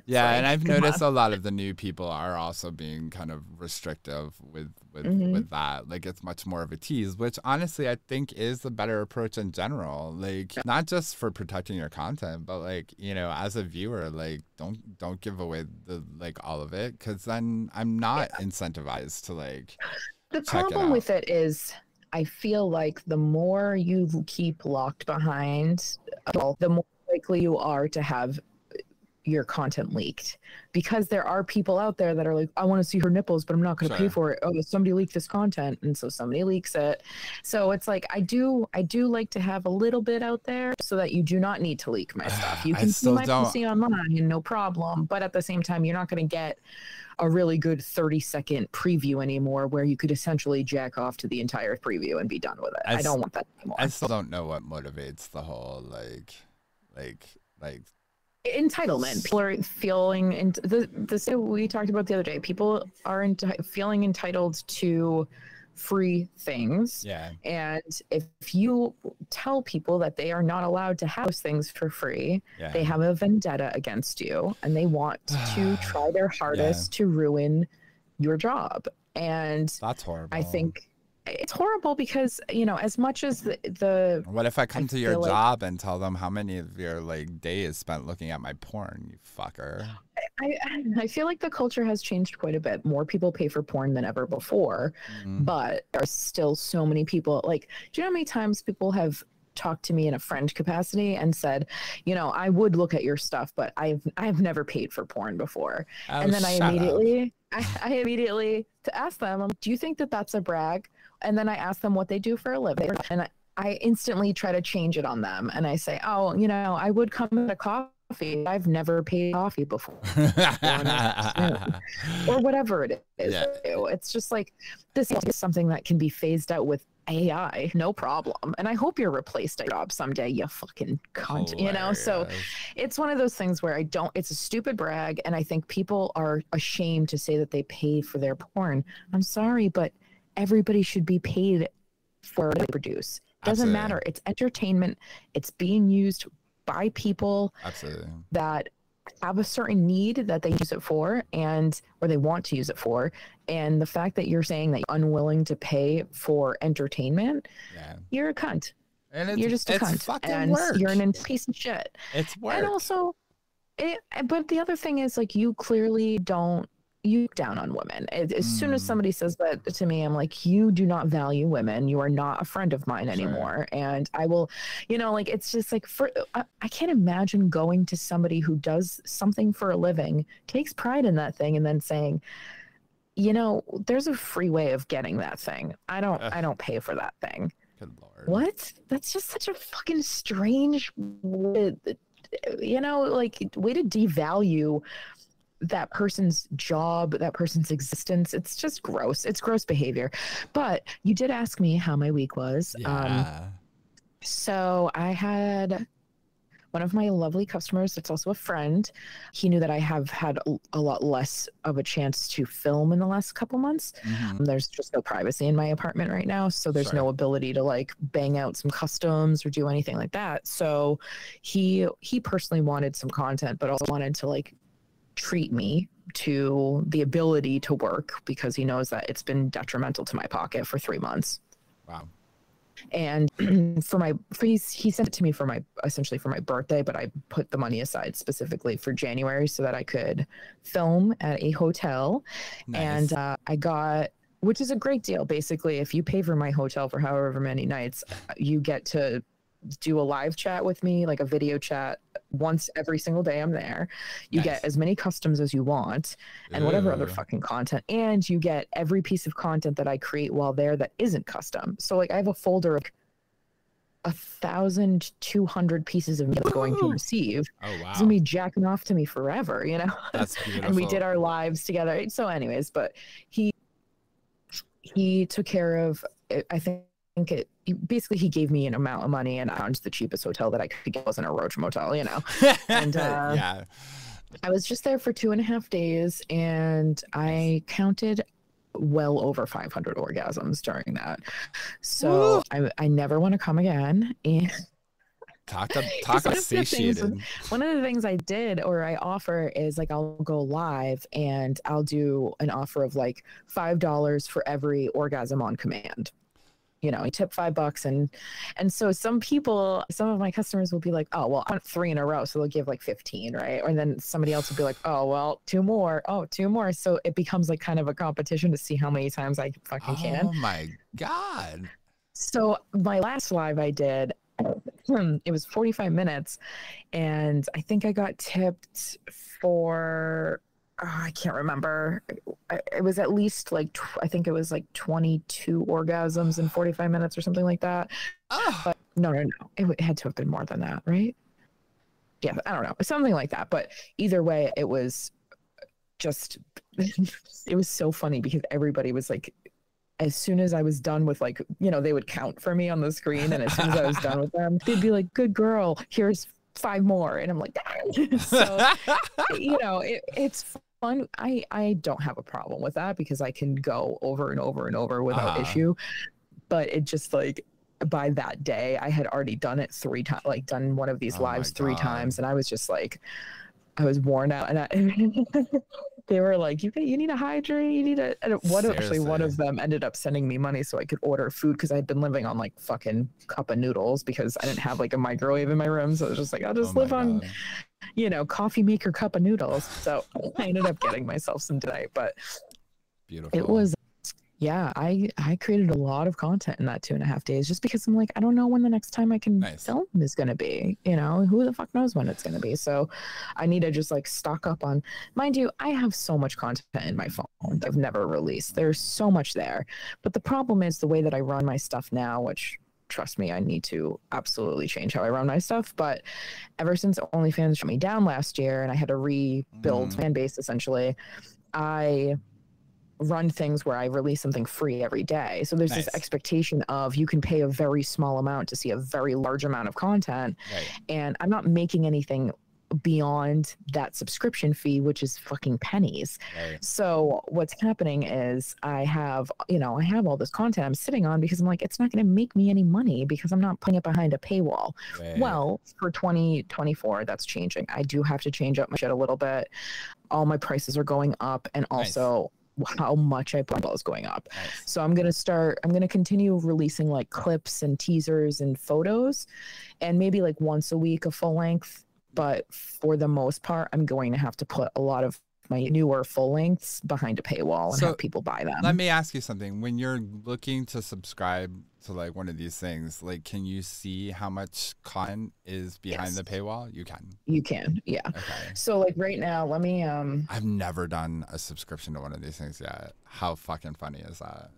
Yeah, and I've noticed on. a lot of the new people are also being kind of restrictive with that. Like, it's much more of a tease, which honestly I think is the better approach in general. Like, not just for protecting your content, but like, you know, as a viewer, like don't give away the like all of it, because then I'm not incentivized to like The check it problem out. with it is I feel like the more you keep locked behind, the more likely you are to have your content leaked, because there are people out there that are like, I want to see her nipples, but I'm not going to pay for it. Oh, somebody leaked this content, and so somebody leaks it. So it's like I do like to have a little bit out there so that you do not need to leak my stuff. You can see my pussy online, no problem. But at the same time, you're not going to get a really good 30-second preview anymore, where you could essentially jack off to the entire preview and be done with it. I don't want that anymore. I still don't know what motivates the whole like entitlement. People are feeling this we talked about the other day. People are feeling entitled to free things. Yeah. And if you tell people that they are not allowed to have those things for free, they have a vendetta against you, and they want to try their hardest to ruin your job. And that's horrible. I think it's horrible because, you know, as much as the what if I come to your job and tell them how many of your like day is spent looking at my porn, you fucker? I feel like the culture has changed quite a bit. More people pay for porn than ever before, but there are still so many people. Like, do you know how many times people have talked to me in a friend capacity and said, you know, I would look at your stuff, but I've never paid for porn before. And then I immediately to ask them, do you think that that's a brag? And then I ask them what they do for a living, and I instantly try to change it on them. And I say, oh, you know, I would come at a coffee. I've never paid coffee before. Or whatever it is. Yeah. It's just like, this is something that can be phased out with AI, no problem. And I hope you're replaced at your job someday, you fucking cunt. Hilarious. You know? So it's one of those things where it's a stupid brag. And I think people are ashamed to say that they pay for their porn. I'm sorry, but everybody should be paid for what they produce. Doesn't matter. It's entertainment. It's being used by people that have a certain need that they use it for, or they want to use it for. And the fact that you're saying that you're unwilling to pay for entertainment, you're a cunt. And you're just a cunt. And you're an piece of shit. It's work. And also, but the other thing is, like, you clearly don't, you down on women. As soon as somebody says that to me, I'm like, you do not value women. You are not a friend of mine anymore. And I will, you know, like, it's just like, I can't imagine going to somebody who does something for a living, takes pride in that thing, and then saying, you know, there's a free way of getting that thing. I don't pay for that thing. Good Lord. What? That's just such a fucking strange way, you know, like, way to devalue that person's job, that person's existence. It's just gross. It's gross behavior. But you did ask me how my week was. So I had one of my lovely customers that's also a friend. He knew that I have had a lot less of a chance to film in the last couple months. There's just no privacy in my apartment right now, so there's no ability to like bang out some customs or do anything like that. So he personally wanted some content, but also wanted to like treat me to the ability to work, because he knows that it's been detrimental to my pocket for 3 months. Wow. And he sent it to me essentially for my birthday, but I put the money aside specifically for January so that I could film at a hotel. Nice. And I got, which is a great deal. Basically, if you pay for my hotel for however many nights, you get to do a live chat with me, like a video chat, once every single day I'm there. You get as many customs as you want, and whatever other fucking content, and you get every piece of content that I create while there that isn't custom. So like, I have a folder of 1,200 pieces of music going to receive. Oh wow. He's gonna be jacking off to me forever, you know. That's beautiful. And we did our lives together. So anyways, but he took care of it. I think basically he gave me an amount of money, and I found the cheapest hotel that I could get. Wasn't a roach motel, you know. And I was just there for 2.5 days, and I counted well over 500 orgasms during that. So I never want to come again. And Talk One satiated. one of the things I did or I offer is like I'll go live and I'll do an offer of like $5 for every orgasm on command. You know, I tip $5 and so some of my customers will be like, oh well, I want 3 in a row, so they'll give like 15, right? Or then somebody else will be like, oh well, 2 more, oh 2 more. So it becomes like kind of a competition to see how many times I fucking can. Oh my God. So my last live I did, it was 45 minutes, and I think I got tipped for I can't remember. It was at least like I think it was like 22 orgasms in 45 minutes or something like that. Oh. But no, it had to have been more than that, right? Yeah, I don't know, something like that. But either way, it was just it was so funny because everybody was like, as soon as I was done with like, you know, they would count for me on the screen. And as soon as I was done with them, they'd be like, good girl, here's 5 more. And I'm like, so, you know, it's fun. I don't have a problem with that because I can go over and over and over without issue. But it just like, by that day, I had already done it 3 times, like done one of these lives 3 times. And I was just like, I was worn out, and they were like, "You need a hydrate. You need a." And one of them ended up sending me money so I could order food because I had been living on like fucking cup of noodles because I didn't have like a microwave in my room. So I was just like, I'll just live on, you know, coffee maker cup of noodles. So I ended up getting myself some today, but beautiful. It was. Yeah, I created a lot of content in that 2.5 days just because I'm like, I don't know when the next time I can film is going to be, you know, who the fuck knows when it's going to be. So I need to just like stock up on, mind you, I have so much content in my phone that I've never released. There's so much there. But the problem is the way that I run my stuff now, which trust me, I need to absolutely change how I run my stuff. But ever since OnlyFans shut me down last year and I had to rebuild fan base, essentially, I run things where I release something free every day. So there's this expectation of you can pay a very small amount to see a very large amount of content. And I'm not making anything beyond that subscription fee, which is fucking pennies. So what's happening is I have all this content I'm sitting on because I'm like, it's not going to make me any money because I'm not putting it behind a paywall. Well, for 2024, that's changing. I do have to change up my shit a little bit. All my prices are going up, and also how much I put is going up. So I'm going to continue releasing like clips and teasers and photos, and maybe like once a week a full length. But for the most part, I'm going to have to put a lot of my newer full lengths behind a paywall and have people buy them. Let me ask you something. When you're looking to subscribe to like one of these things, like, can you see how much content is behind the paywall? You can. You can, yeah. Okay. So like right now, let me I've never done a subscription to one of these things yet. How fucking funny is that?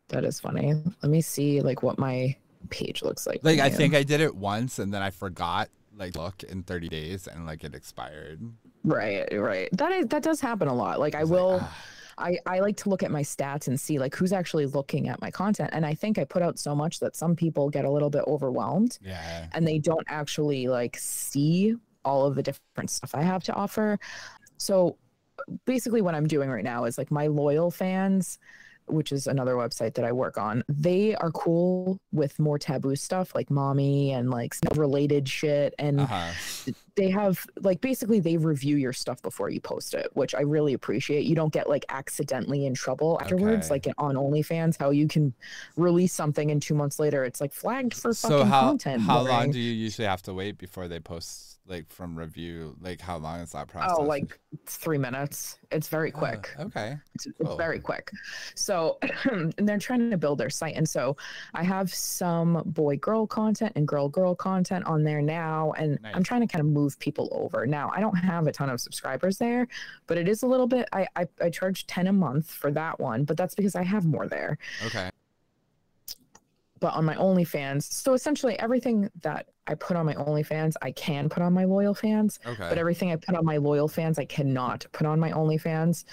That is funny. Let me see like what my page looks like. Like I think I did it once and then I forgot like look in 30 days and like it expired. Right. That does happen a lot. Like I like to look at my stats and see like who's actually looking at my content. And I think I put out so much that some people get a little bit overwhelmed. And they don't actually like see all of the different stuff I have to offer. So basically what I'm doing right now is like my loyal fans, which is another website that I work on, they are cool with more taboo stuff like mommy and like related shit. And they have like, basically they review your stuff before you post it, which I really appreciate. You don't get like accidentally in trouble afterwards, like on OnlyFans, how you can release something and 2 months later it's like flagged for fucking content. How long do you usually have to wait before they post like from review? Like how long is that process? Oh, like 3 minutes. It's very quick. Okay. It's very quick. So, and they're trying to build their site. And so I have some boy-girl content and girl-girl content on there now. And I'm trying to kind of move people over. Now, I don't have a ton of subscribers there, but it is a little bit, I charge 10 a month for that one, but that's because I have more there. Okay. But on my OnlyFans, so essentially everything that I put on my OnlyFans, I can put on my loyal fans. But everything I put on my loyal fans, I cannot put on my OnlyFans.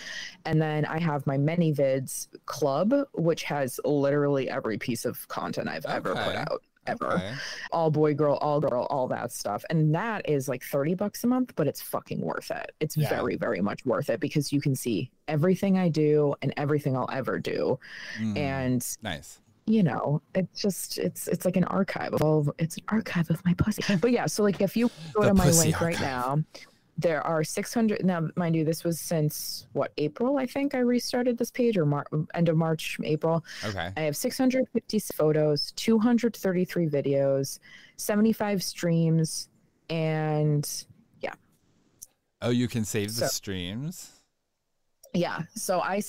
And then I have my ManyVids club, which has literally every piece of content I've ever put out. All boy, girl, all that stuff. And that is like $30 a month, but it's fucking worth it. It's very, very much worth it because you can see everything I do and everything I'll ever do. And you know, it's like an archive of all. It's an archive of my pussy. But yeah, so like if you go to my link right now, there are 600. Now, mind you, this was since what, April? I think I restarted this page, or end of March, April. Okay. I have 650 photos, 233 videos, 75 streams, and yeah. Oh, you can save the streams? Yeah. So I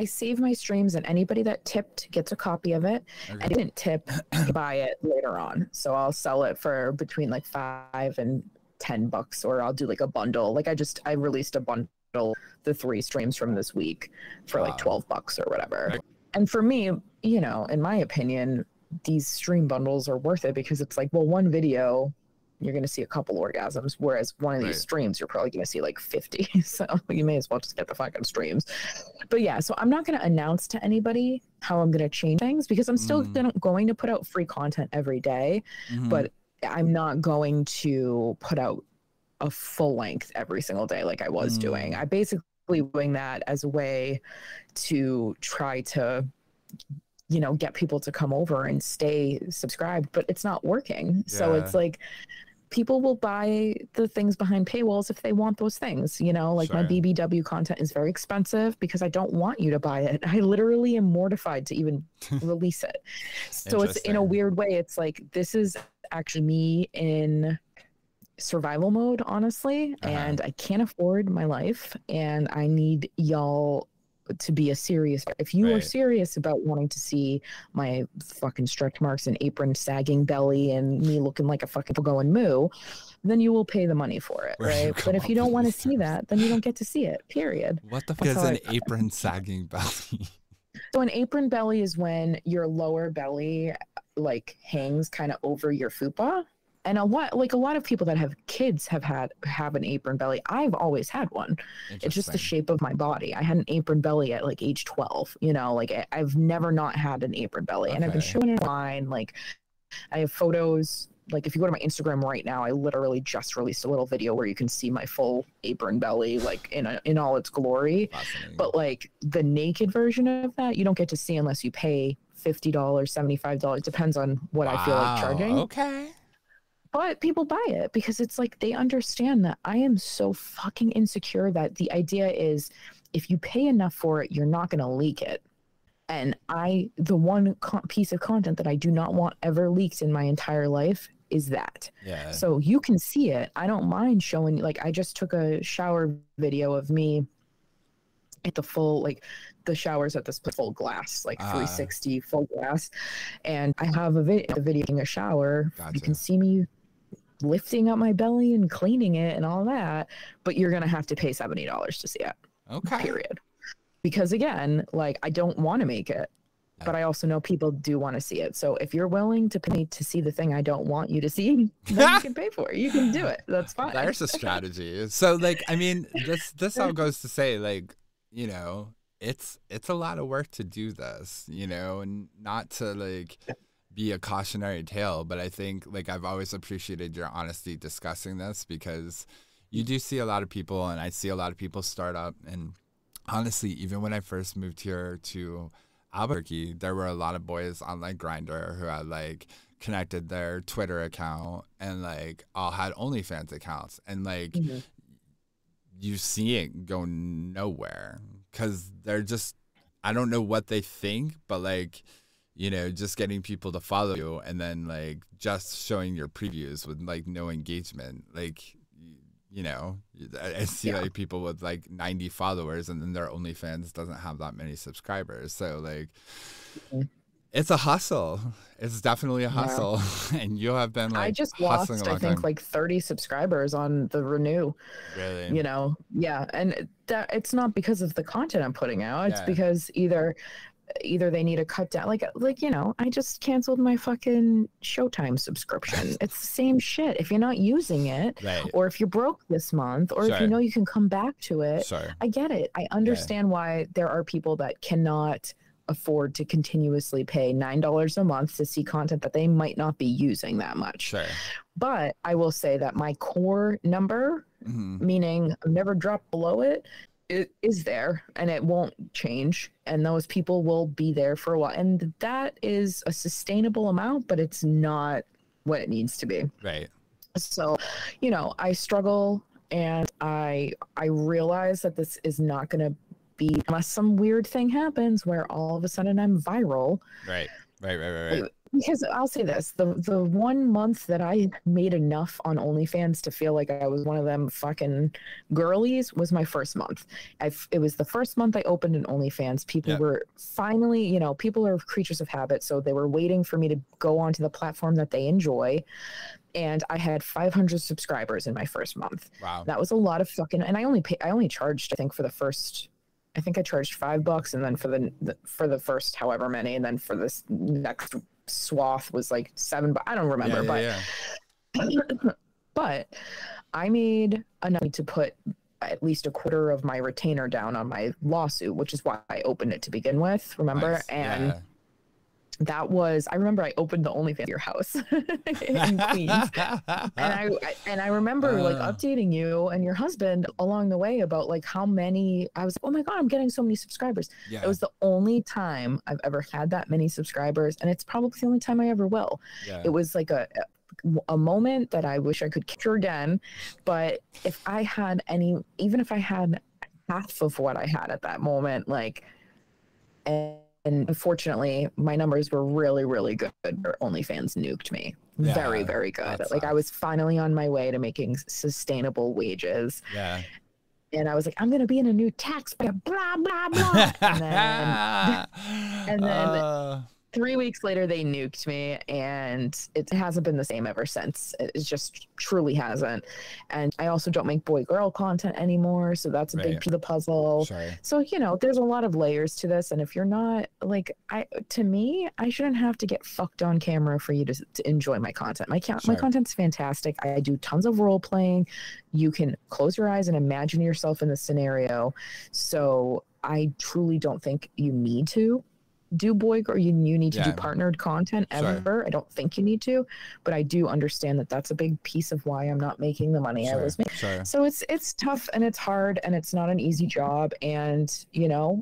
save my streams, and anybody that tipped gets a copy of it. Okay. I didn't tip, buy it later on. So I'll sell it for between like $5 and $10, or I'll do like a bundle. Like I released a bundle, the 3 streams from this week for like $12 or whatever. Okay. And for me, you know, in my opinion, these stream bundles are worth it, because it's like, well, one video, you're going to see a couple orgasms, whereas one of these streams, you're probably going to see like 50. So you may as well just get the fucking streams. But yeah, so I'm not going to announce to anybody how I'm going to change things, because I'm still going to put out free content every day, but I'm not going to put out a full length every single day like I was doing. I basically doing that as a way to try to, you know, get people to come over and stay subscribed, but it's not working. Yeah. So it's like, people will buy the things behind paywalls if they want those things, you know, like my BBW content is very expensive because I don't want you to buy it. I literally am mortified to even release it. So it's, in a weird way, it's like, this is actually me in survival mode, honestly, and I can't afford my life, and I need y'all to be if you are serious about wanting to see my fucking stretch marks and apron sagging belly and me looking like a fucking going moo, then you will pay the money for it, right? But if you don't want to see that, then you don't get to see it, period. What the fuck is an apron sagging belly? So an apron belly is when your lower belly like hangs kind of over your fupa. And a lot of people that have kids have an apron belly. I've always had one. It's just the shape of my body. I had an apron belly at like age 12, you know, like I've never not had an apron belly. And I've been showing it online. Like I have photos. Like if you go to my Instagram right now, I literally just released a little video where you can see my full apron belly, like in all its glory. But like the naked version of that, you don't get to see unless you pay $50, $75. Depends on what I feel like charging. Okay. But people buy it because it's like they understand that I am so fucking insecure that the idea is if you pay enough for it, you're not going to leak it. And the one piece of content that I do not want ever leaked in my entire life is that. Yeah. So you can see it. I don't mind showing, like I just took a shower video of me at the full, like the showers at this full glass, like 360 full glass. And I have a video in a shower. Gotcha. You can see me lifting up my belly and cleaning it and all that, but you're going to have to pay $70 to see it. Okay. Period. Because again, like I don't want to make it, but I also know people do want to see it. So if you're willing to pay to see the thing I don't want you to see, then you can pay for it. You can do it. That's fine. There's a strategy. So like, I mean, this all goes to say, like, you know, it's a lot of work to do this, you know, and not to like be a cautionary tale, but I think like I've always appreciated your honesty discussing this, because you do see a lot of people, and I see a lot of people start up. And honestly, even when I first moved here to Albuquerque, there were a lot of boys on like Grindr who had like connected their Twitter account and like all had OnlyFans accounts, and like you see it go nowhere because they're just, I don't know what they think, but like, you know, just getting people to follow you and then like just showing your previews with like no engagement. Like, you know, I see like people with like 90 followers and then their OnlyFans doesn't have that many subscribers. So like, it's a hustle. It's definitely a hustle. And you have been like, I just lost, I think, like 30 subscribers on the renew. Really? You know? Yeah. And that it's not because of the content I'm putting out. It's because either they need to cut down, like, you know, I just canceled my fucking Showtime subscription. It's the same shit. If you're not using it, or if you're broke this month, or if you know you can come back to it, I get it. I understand why there are people that cannot afford to continuously pay $9 a month to see content that they might not be using that much. But I will say that my core number, meaning I've never dropped below it, it is there and it won't change. And those people will be there for a while. And that is a sustainable amount, but it's not what it needs to be. Right. So, I struggle, and I realize that this is not going to be, unless some weird thing happens where all of a sudden I'm viral. Right. Because I'll say this, the 1 month that I made enough on OnlyFans to feel like I was one of them fucking girlies was my first month. It was the first month I opened an OnlyFans. People were finally, people are creatures of habit. So they were waiting for me to go onto the platform that they enjoy. And I had 500 subscribers in my first month. Wow. That was a lot of fucking, and I only charged, I think for the first, I think I charged $5, and then for the first however many, and then for this next swath was like $7. I don't remember, but I made enough to put at least a quarter of my retainer down on my lawsuit, which is why I opened it to begin with. Remember? Nice. And that was, I remember I opened the OnlyFans at your house in Queens. And I remember like updating you and your husband along the way about like how many, I was like, oh my God, I'm getting so many subscribers. It was the only time I've ever had that many subscribers. And it's probably the only time I ever will. It was like a moment that I wish I could capture again. But if I had even if I had half of what I had at that moment, like, and unfortunately, my numbers were really, really good. OnlyFans nuked me. Very, very good. Like, I was finally on my way to making sustainable wages. Yeah. And I was like, I'm going to be in a new tax, blah, blah, blah. And then 3 weeks later, they nuked me, and it hasn't been the same ever since. It just truly hasn't. And I also don't make boy-girl content anymore, so that's a big piece of the puzzle. So, there's a lot of layers to this, and if you're not, like, to me, I shouldn't have to get fucked on camera for you to enjoy my content. My content's fantastic. I do tons of role-playing. You can close your eyes and imagine yourself in the scenario. So I truly don't think you need to do boy girl, you need to do partnered content ever. I don't think you need to, but I do understand that that's a big piece of why I'm not making the money I was making. So it's tough and it's hard and it's not an easy job. And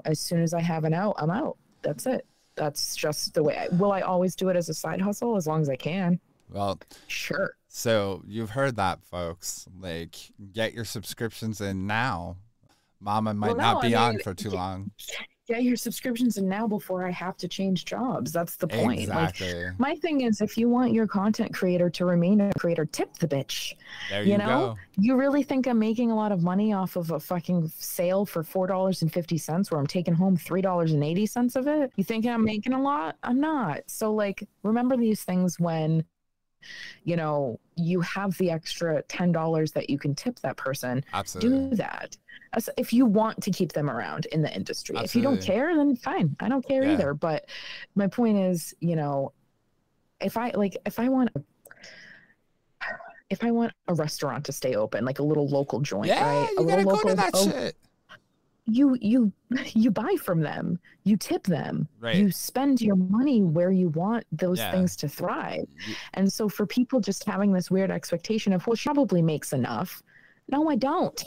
as soon as I have an out, I'm out. That's it. That's just the way. Will I always do it as a side hustle? As long as I can. Well, sure. So you've heard that, folks. Like, get your subscriptions in now. Mama might not be on for too long. Get your subscriptions in now before I have to change jobs. That's the point. Exactly. Like, my thing is, if you want your content creator to remain a creator, tip the bitch. There you go. You really think I'm making a lot of money off of a fucking sale for $4.50 where I'm taking home $3.80 of it? You think I'm making a lot? I'm not. So, like, remember these things when you have the extra $10 that you can tip that person. Absolutely. Do that. If you want to keep them around in the industry. Absolutely. If you don't care, then fine. I don't care either. But my point is, if I want a restaurant to stay open, like a little local joint, right? You gotta go to that shit. You buy from them, you tip them, you spend your money where you want those things to thrive. And so for people just having this weird expectation of, well, she probably makes enough. No, I don't.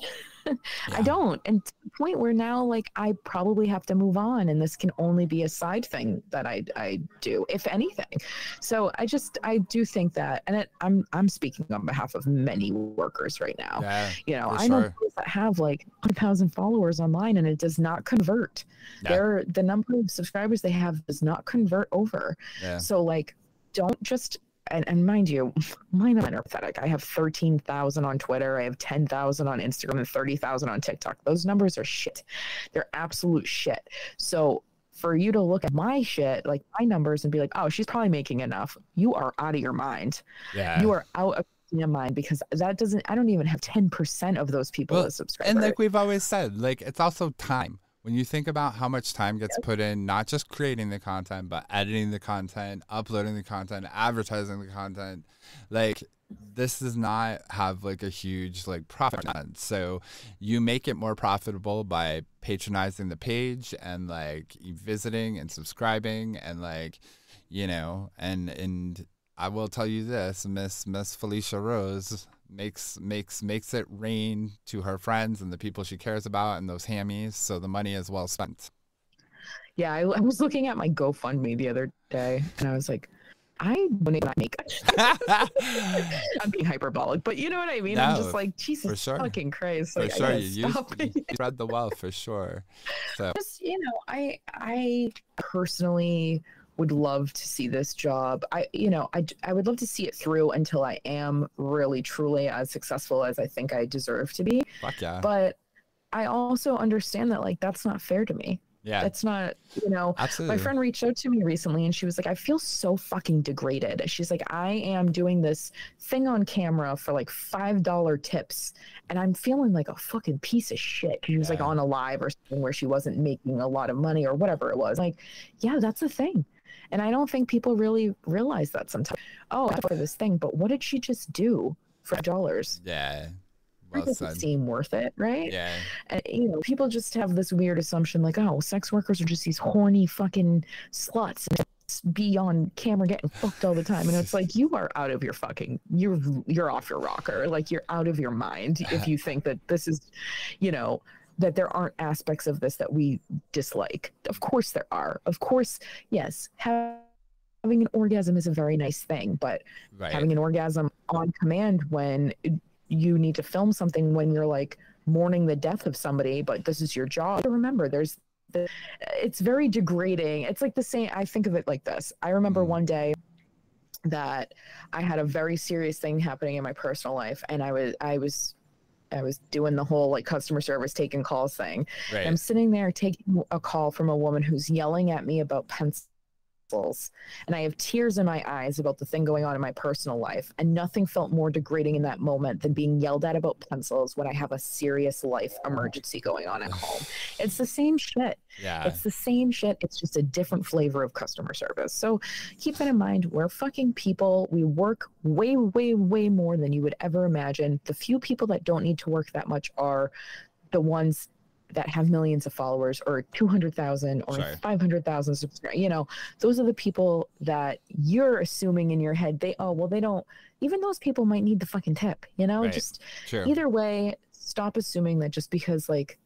I don't. And to the point where now, like, I probably have to move on, and this can only be a side thing that I do, if anything. So I do think that, and I'm speaking on behalf of many workers right now. I know people that have like 100,000 followers online, and it does not convert. The number of subscribers they have does not convert over. So, like, don't just. And mind you, mine are pathetic. I have 13,000 on Twitter. I have 10,000 on Instagram and 30,000 on TikTok. Those numbers are shit. They're absolute shit. So for you to look at my shit, like my numbers, and be like, oh, she's probably making enough. You are out of your mind. You are out of your mind, because I don't even have 10% of those people as subscribers. And like we've always said, like, it's also time. When you think about how much time gets put in, not just creating the content, but editing the content, uploading the content, advertising the content, like, this does not have like a huge like profit. So you make it more profitable by patronizing the page and like visiting and subscribing and like, and I will tell you this, Miss Felicia Rose, makes it rain to her friends and the people she cares about and those hammies. So the money is well spent. Yeah, I was looking at my GoFundMe the other day, and I was like, I wouldn't make I'm being hyperbolic, but you know what I mean? I'm just like, Jesus fucking Christ. For like, sure. You spread the wealth for sure. So just, I personally would love to see this job. I would love to see it through until I am really, truly as successful as I think I deserve to be. Fuck yeah. But I also understand that, like, that's not fair to me. Yeah. That's not, Absolutely. My friend reached out to me recently and she was like, I feel so fucking degraded. She's like, I am doing this thing on camera for like $5 tips and I'm feeling like a fucking piece of shit. She was like on a live or something where she wasn't making a lot of money or whatever it was. Like, yeah, that's a thing. And I don't think people really realize that sometimes. Oh, I for this thing, but what did she just do for $5? Yeah. Well, it doesn't seem worth it, right? Yeah. And, people just have this weird assumption like, oh, sex workers are just these horny fucking sluts and be on camera getting fucked all the time. And it's like, you are out of your fucking, you're off your rocker. Like, you're out of your mind if you think that this is, that there aren't aspects of this that we dislike. Of course there are. Of course, yes. Having an orgasm is a very nice thing, but having an orgasm on command when you need to film something when you're like mourning the death of somebody, but this is your job. Remember, it's very degrading. It's like the same. I think of it like this. I remember one day that I had a very serious thing happening in my personal life, and I was doing the whole like customer service taking calls thing. Right. I'm sitting there taking a call from a woman who's yelling at me about pencils. And I have tears in my eyes about the thing going on in my personal life. And nothing felt more degrading in that moment than being yelled at about pencils when I have a serious life emergency going on at home. It's the same shit. Yeah. It's the same shit. It's just a different flavor of customer service. So keep that in mind. We're fucking people. We work way, way, way more than you would ever imagine. The few people that don't need to work that much are the ones that have millions of followers or 200,000 or 500,000 subscribers. Those are the people that you're assuming in your head they don't, even those people might need the fucking tip, Either way, stop assuming that just because like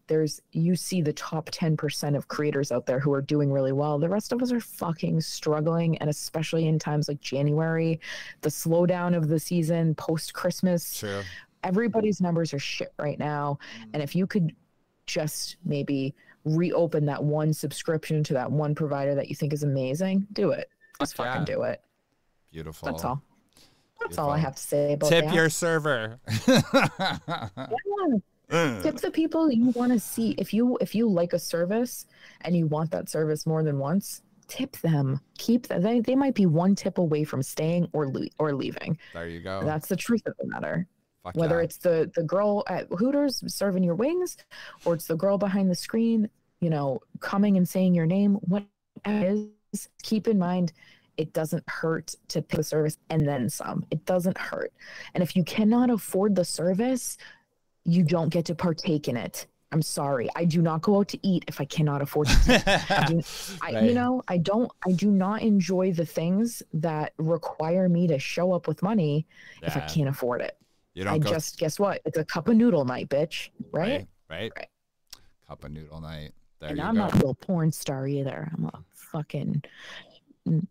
you see the top 10% of creators out there who are doing really well, the rest of us are fucking struggling. And especially in times like January, the slowdown of the season post Christmas, everybody's numbers are shit right now. And if you could just maybe reopen that one subscription to that one provider that you think is amazing, do it. Just fucking do it. Beautiful. That's all. That's all I have to say about that. Tip your server. Tip the people you want to see. If you like a service and you want that service more than once, tip them. Keep them. They might be one tip away from staying or leaving. There you go. That's the truth of the matter. Whether it's the girl at Hooters serving your wings or it's the girl behind the screen, coming and saying your name, what it is, keep in mind, it doesn't hurt to pay the service and then some. It doesn't hurt. And if you cannot afford the service, you don't get to partake in it. I'm sorry. I do not go out to eat if I cannot afford to eat. I do not enjoy the things that require me to show up with money if I can't afford it. Guess what? It's a cup of noodle night, bitch. Right. Cup of noodle night. And I'm not a real porn star either. I'm a fucking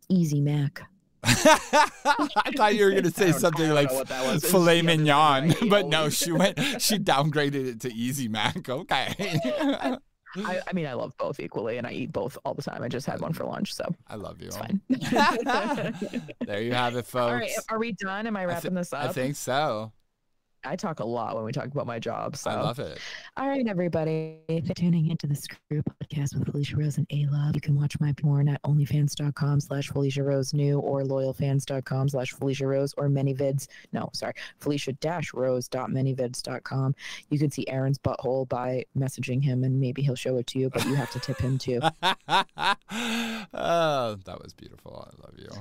easy Mac. I thought you were going to say something like filet mignon, but no, she downgraded it to Easy Mac. Okay. I mean, I love both equally, and I eat both all the time. I just had one for lunch, so I love you. It's fine. There you have it, folks. All right, are we done? Am I wrapping this up? I think so. I talk a lot when we talk about my job. So I love it. All right, everybody. Thanks for tuning into the Screw Podcast with Felicia Rose and A-Love. You can watch my porn at onlyfans.com/Felicia Rose New or loyalfans.com/Felicia Rose or Felicia-Rose.manyvids.com. You can see Aaron's butthole by messaging him and maybe he'll show it to you, but you have to tip him too. Oh, that was beautiful. I love you.